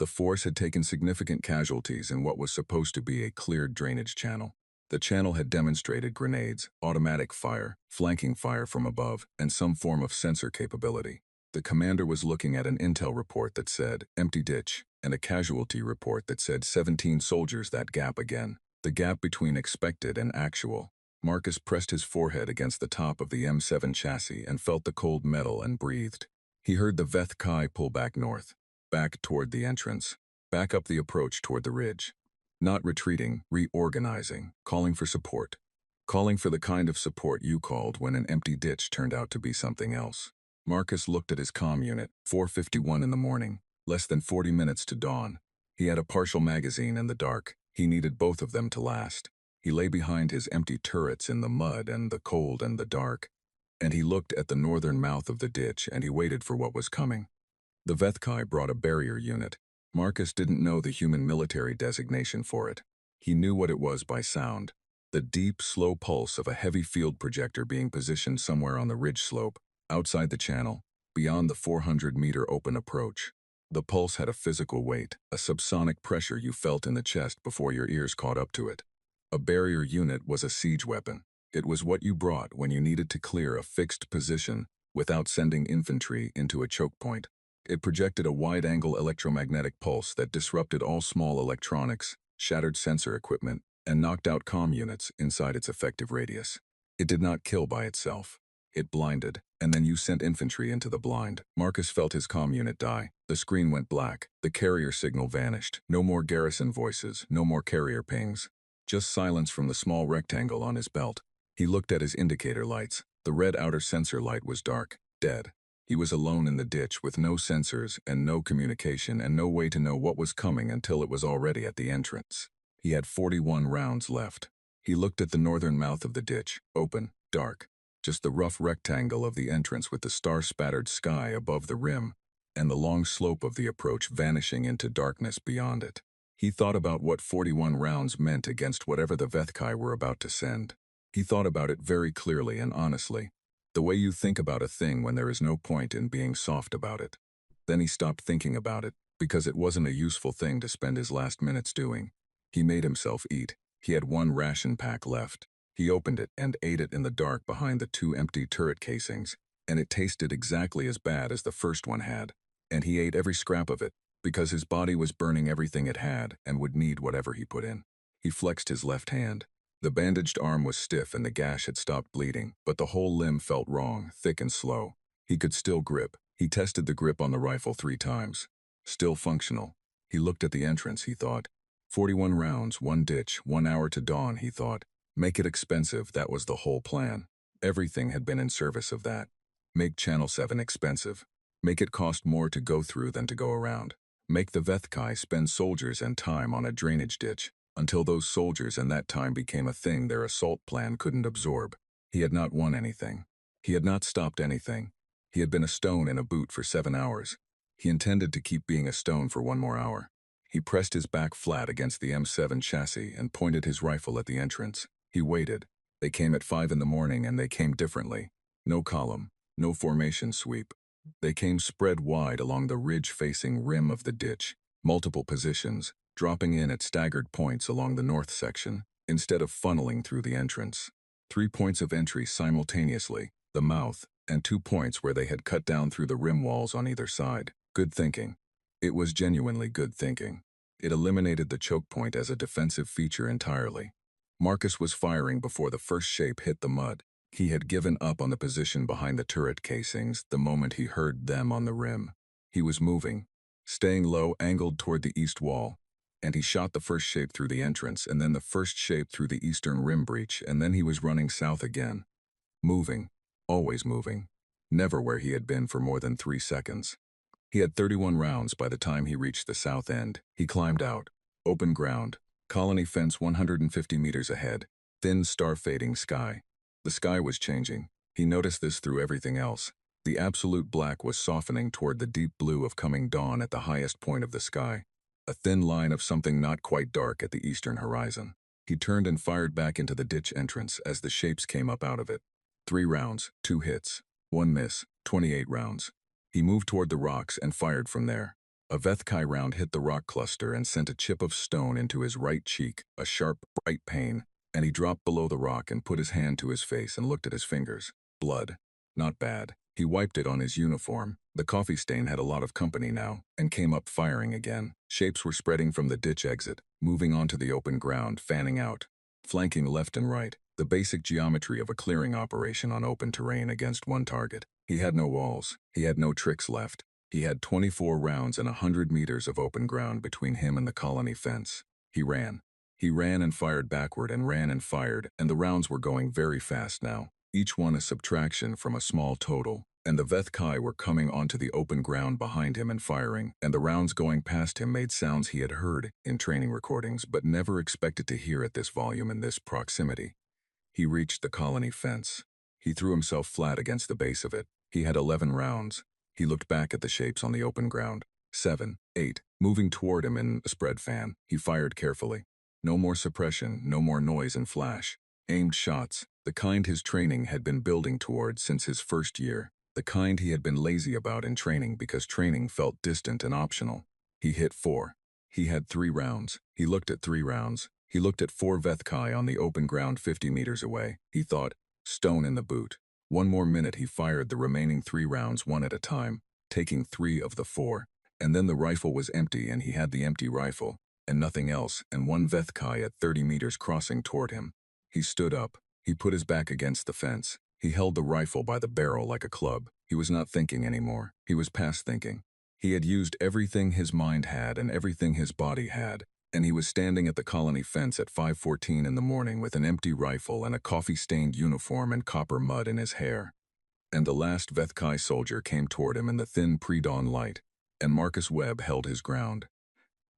[SPEAKER 1] The force had taken significant casualties in what was supposed to be a cleared drainage channel. The channel had demonstrated grenades, automatic fire, flanking fire from above, and some form of sensor capability. The commander was looking at an intel report that said, empty ditch, and a casualty report that said 17 soldiers. That gap again. The gap between expected and actual. Marcus pressed his forehead against the top of the M7 chassis and felt the cold metal and breathed. He heard the Vethkai pull back north, back toward the entrance, back up the approach toward the ridge. Not retreating, reorganizing, calling for support. Calling for the kind of support you called when an empty ditch turned out to be something else. Marcus looked at his comm unit, 4:51 in the morning, less than 40 minutes to dawn. He had a partial magazine in the dark. He needed both of them to last. He lay behind his empty turrets in the mud and the cold and the dark, and he looked at the northern mouth of the ditch and he waited for what was coming. The Vethkai brought a barrier unit. Marcus didn't know the human military designation for it. He knew what it was by sound. The deep, slow pulse of a heavy field projector being positioned somewhere on the ridge slope, outside the channel, beyond the 400-meter open approach. The pulse had a physical weight, a subsonic pressure you felt in the chest before your ears caught up to it. A barrier unit was a siege weapon. It was what you brought when you needed to clear a fixed position without sending infantry into a choke point. It projected a wide-angle electromagnetic pulse that disrupted all small electronics, shattered sensor equipment, and knocked out comm units inside its effective radius. It did not kill by itself. It blinded. And then you sent infantry into the blind. Marcus felt his comm unit die. The screen went black. The carrier signal vanished. No more garrison voices, no more carrier pings. Just silence from the small rectangle on his belt. He looked at his indicator lights. The red outer sensor light was dark, dead. He was alone in the ditch with no sensors and no communication and no way to know what was coming until it was already at the entrance. He had 41 rounds left. He looked at the northern mouth of the ditch, open, dark. Just the rough rectangle of the entrance with the star-spattered sky above the rim, and the long slope of the approach vanishing into darkness beyond it. He thought about what 41 rounds meant against whatever the Vethkai were about to send. He thought about it very clearly and honestly, the way you think about a thing when there is no point in being soft about it. Then he stopped thinking about it, because it wasn't a useful thing to spend his last minutes doing. He made himself eat. He had one ration pack left. He opened it and ate it in the dark behind the 2 empty turret casings, and it tasted exactly as bad as the first one had. And he ate every scrap of it, because his body was burning everything it had and would need whatever he put in. He flexed his left hand. The bandaged arm was stiff and the gash had stopped bleeding, but the whole limb felt wrong, thick and slow. He could still grip. He tested the grip on the rifle 3 times. Still functional. He looked at the entrance, he thought. 41 rounds, 1 ditch, 1 hour to dawn, he thought. Make it expensive, that was the whole plan. Everything had been in service of that. Make Channel 7 expensive. Make it cost more to go through than to go around. Make the Vethkai spend soldiers and time on a drainage ditch, until those soldiers and that time became a thing their assault plan couldn't absorb. He had not won anything. He had not stopped anything. He had been a stone in a boot for 7 hours. He intended to keep being a stone for 1 more hour. He pressed his back flat against the M7 chassis and pointed his rifle at the entrance. He waited. They came at 5 in the morning and they came differently. No column, no formation sweep. They came spread wide along the ridge-facing rim of the ditch, multiple positions, dropping in at staggered points along the north section, instead of funneling through the entrance. 3 points of entry simultaneously, the mouth, and 2 points where they had cut down through the rim walls on either side. Good thinking. It was genuinely good thinking. It eliminated the choke point as a defensive feature entirely. Marcus was firing before the first shape hit the mud. He had given up on the position behind the turret casings the moment he heard them on the rim. He was moving, staying low, angled toward the east wall, and he shot the first shape through the entrance and then the first shape through the eastern rim breach, and then he was running south again. Moving, always moving, never where he had been for more than 3 seconds. He had 31 rounds by the time he reached the south end. He climbed out. Open ground. Colony fence 150 meters ahead. Thin star-fading sky. The sky was changing. He noticed this through everything else. The absolute black was softening toward the deep blue of coming dawn at the highest point of the sky. A thin line of something not quite dark at the eastern horizon. He turned and fired back into the ditch entrance as the shapes came up out of it. 3 rounds, 2 hits, 1 miss, 28 rounds. He moved toward the rocks and fired from there. A Vethkai round hit the rock cluster and sent a chip of stone into his right cheek, a sharp, bright pain, and he dropped below the rock and put his hand to his face and looked at his fingers. Blood. Not bad. He wiped it on his uniform. The coffee stain had a lot of company now, and came up firing again. Shapes were spreading from the ditch exit, moving onto the open ground, fanning out, flanking left and right. The basic geometry of a clearing operation on open terrain against one target. He had no walls. He had no tricks left. He had 24 rounds and 100 meters of open ground between him and the colony fence. He ran. He ran and fired backward and ran and fired, and the rounds were going very fast now, each one a subtraction from a small total, and the Vethkai were coming onto the open ground behind him and firing, and the rounds going past him made sounds he had heard in training recordings but never expected to hear at this volume in this proximity. He reached the colony fence. He threw himself flat against the base of it. He had 11 rounds. He looked back at the shapes on the open ground. 7, 8, moving toward him in a spread fan. He fired carefully. No more suppression, no more noise and flash. Aimed shots, the kind his training had been building toward since his first year. The kind he had been lazy about in training because training felt distant and optional. He hit 4. He had 3 rounds. He looked at 3 rounds. He looked at 4 Vethkai on the open ground 50 meters away. He thought, stone in the boot. 1 more minute he fired the remaining 3 rounds one at a time, taking 3 of the 4. And then the rifle was empty and he had the empty rifle, and nothing else, and 1 Vethkai at 30 meters crossing toward him. He stood up. He put his back against the fence. He held the rifle by the barrel like a club. He was not thinking anymore. He was past thinking. He had used everything his mind had and everything his body had, and he was standing at the colony fence at 5:14 in the morning with an empty rifle and a coffee-stained uniform and copper mud in his hair. And the last Vethkai soldier came toward him in the thin pre-dawn light, and Marcus Webb held his ground.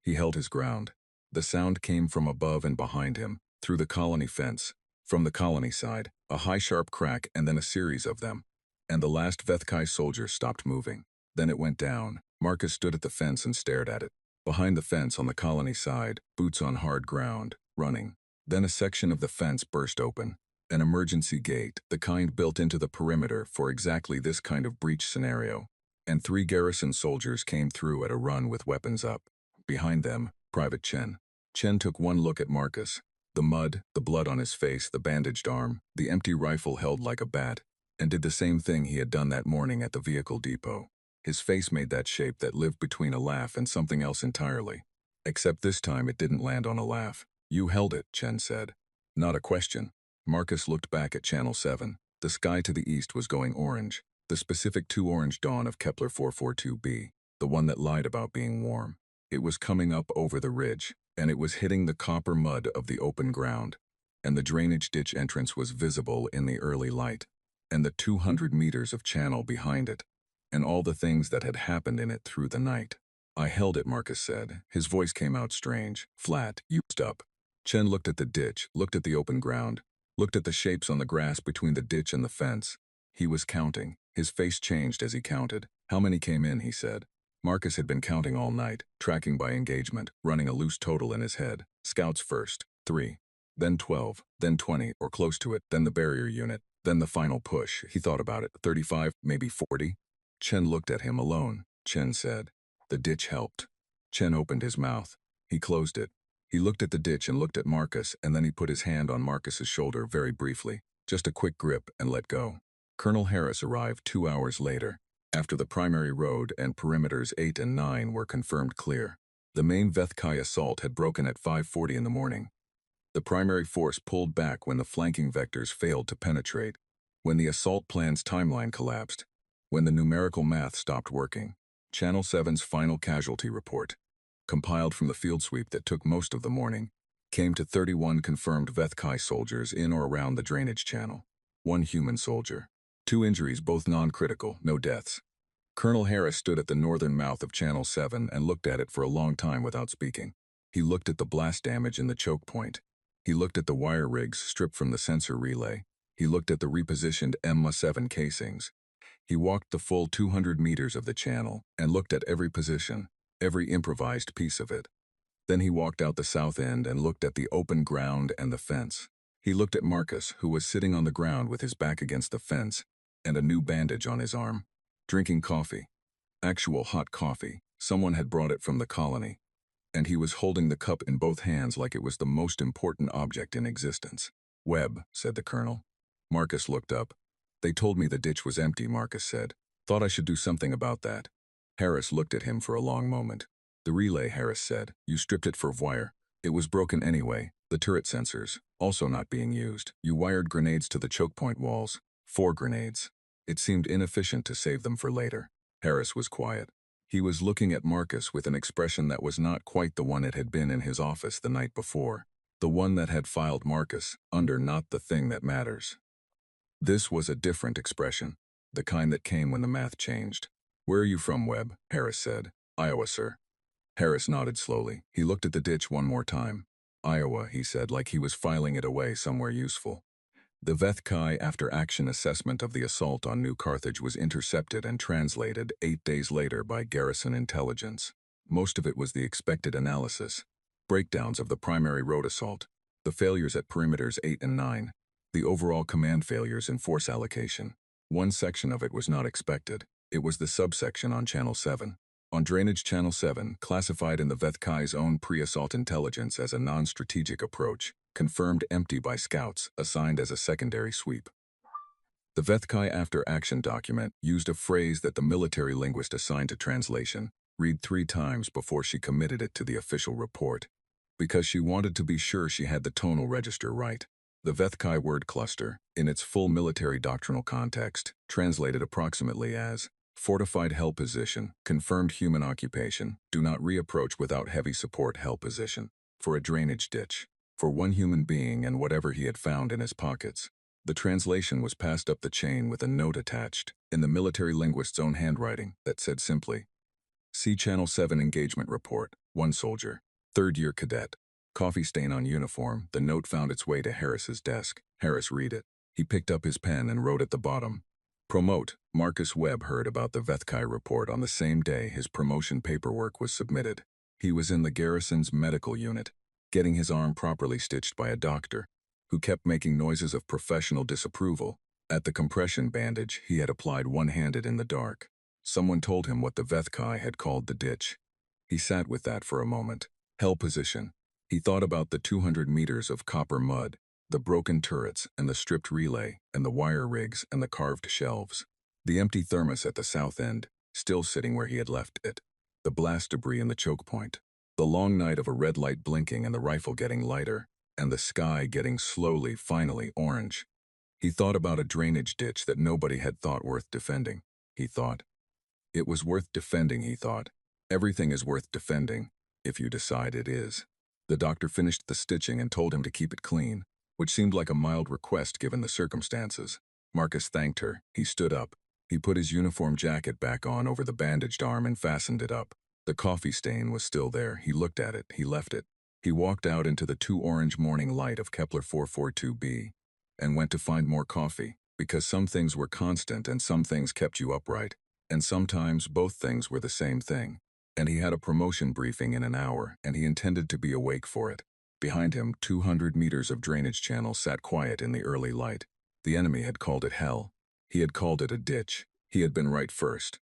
[SPEAKER 1] He held his ground. The sound came from above and behind him, through the colony fence. From the colony side, a high sharp crack and then a series of them. And the last Vethkai soldier stopped moving. Then it went down. Marcus stood at the fence and stared at it. Behind the fence on the colony side, boots on hard ground, running. Then a section of the fence burst open. An emergency gate, the kind built into the perimeter for exactly this kind of breach scenario. And 3 garrison soldiers came through at a run with weapons up. Behind them, Private Chen. Chen took one look at Marcus. The mud, the blood on his face, the bandaged arm, the empty rifle held like a bat, and did the same thing he had done that morning at the vehicle depot. His face made that shape that lived between a laugh and something else entirely. Except this time it didn't land on a laugh. "You held it," Chen said. Not a question. Marcus looked back at Channel 7. The sky to the east was going orange, the specific 2-orange dawn of Kepler 442b, the one that lied about being warm. It was coming up over the ridge, and it was hitting the copper mud of the open ground, and the drainage ditch entrance was visible in the early light, and the 200 meters of channel behind it, and all the things that had happened in it through the night. "I held it," Marcus said. His voice came out strange, flat, used up. Chen looked at the ditch, looked at the open ground, looked at the shapes on the grass between the ditch and the fence. He was counting. His face changed as he counted. "How many came in?" he said. Marcus had been counting all night, tracking by engagement, running a loose total in his head. Scouts first, 3. Then 12, then 20, or close to it, then the barrier unit, then the final push. He thought about it. 35, maybe 40. Chen looked at him alone. Chen said. The ditch helped. Chen opened his mouth. He closed it. He looked at the ditch and looked at Marcus, and then he put his hand on Marcus's shoulder very briefly. Just a quick grip and let go. Colonel Harris arrived 2 hours later, after the primary road and perimeters 8 and 9 were confirmed clear. The main Vethkai assault had broken at 5:40 in the morning. The primary force pulled back when the flanking vectors failed to penetrate, when the assault plan's timeline collapsed, when the numerical math stopped working. Channel 7's final casualty report, compiled from the field sweep that took most of the morning, came to 31 confirmed Vethkai soldiers in or around the drainage channel. 1 human soldier. 2 injuries, both non-critical, no deaths. Colonel Harris stood at the northern mouth of Channel 7 and looked at it for a long time without speaking. He looked at the blast damage in the choke point. He looked at the wire rigs stripped from the sensor relay. He looked at the repositioned EMMA-7 casings. He walked the full 200 meters of the channel and looked at every position, every improvised piece of it. Then he walked out the south end and looked at the open ground and the fence. He looked at Marcus, who was sitting on the ground with his back against the fence and a new bandage on his arm, drinking coffee. Actual hot coffee. Someone had brought it from the colony, and he was holding the cup in both hands like it was the most important object in existence. "Webb," said the colonel. Marcus looked up. "They told me the ditch was empty," Marcus said. "Thought I should do something about that." Harris looked at him for a long moment. "The relay," Harris said. "You stripped it for wire. It was broken anyway. The turret sensors, also not being used. You wired grenades to the choke point walls. 4 grenades. It seemed inefficient to save them for later." Harris was quiet. He was looking at Marcus with an expression that was not quite the one it had been in his office the night before, the one that had filed Marcus under not the thing that matters. This was a different expression, the kind that came when the math changed. "Where are you from, Webb?" Harris said. "Iowa, sir." Harris nodded slowly. He looked at the ditch one more time. "Iowa," he said, like he was filing it away somewhere useful. The Vethkai after-action assessment of the assault on New Carthage was intercepted and translated 8 days later by Garrison Intelligence. Most of it was the expected analysis, breakdowns of the primary road assault, the failures at perimeters 8 and 9, the overall command failures in force allocation. One section of it was not expected. It was the subsection on Channel 7. On Drainage Channel 7, classified in the Vethkai's own pre-assault intelligence as a non-strategic approach, confirmed empty by scouts, assigned as a secondary sweep. The Vethkai after-action document used a phrase that the military linguist assigned to translation read 3 times before she committed it to the official report, because she wanted to be sure she had the tonal register right. The Vethkai word cluster, in its full military doctrinal context, translated approximately as fortified hell position, confirmed human occupation, do not reapproach without heavy support hell position, for a drainage ditch, for one human being and whatever he had found in his pockets. The translation was passed up the chain with a note attached, in the military linguist's own handwriting, that said simply, See Channel 7 Engagement Report, 1 soldier, 3rd year cadet. Coffee stain on uniform, the note found its way to Harris's desk. Harris read it. He picked up his pen and wrote at the bottom, Promote. Marcus Webb heard about the Vethkai report on the same day his promotion paperwork was submitted. He was in the garrison's medical unit, getting his arm properly stitched by a doctor, who kept making noises of professional disapproval at the compression bandage he had applied one-handed in the dark. Someone told him what the Vethkai had called the ditch. He sat with that for a moment. Hell position. He thought about the 200 meters of copper mud, the broken turrets and the stripped relay and the wire rigs and the carved shelves. The empty thermos at the south end, still sitting where he had left it. The blast debris in the choke point. The long night of a red light blinking and the rifle getting lighter, and the sky getting slowly, finally orange. He thought about a drainage ditch that nobody had thought worth defending. He thought. It was worth defending, he thought. Everything is worth defending, if you decide it is. The doctor finished the stitching and told him to keep it clean, which seemed like a mild request given the circumstances. Marcus thanked her. He stood up. He put his uniform jacket back on over the bandaged arm and fastened it up. The coffee stain was still there. He looked at it. He left it. He walked out into the 2-orange morning light of Kepler 442b and went to find more coffee, because some things were constant and some things kept you upright, and sometimes both things were the same thing. And he had a promotion briefing in an hour, and he intended to be awake for it. Behind him, 200 meters of drainage channel sat quiet in the early light. The enemy had called it hell. He had called it a ditch. He had been right first.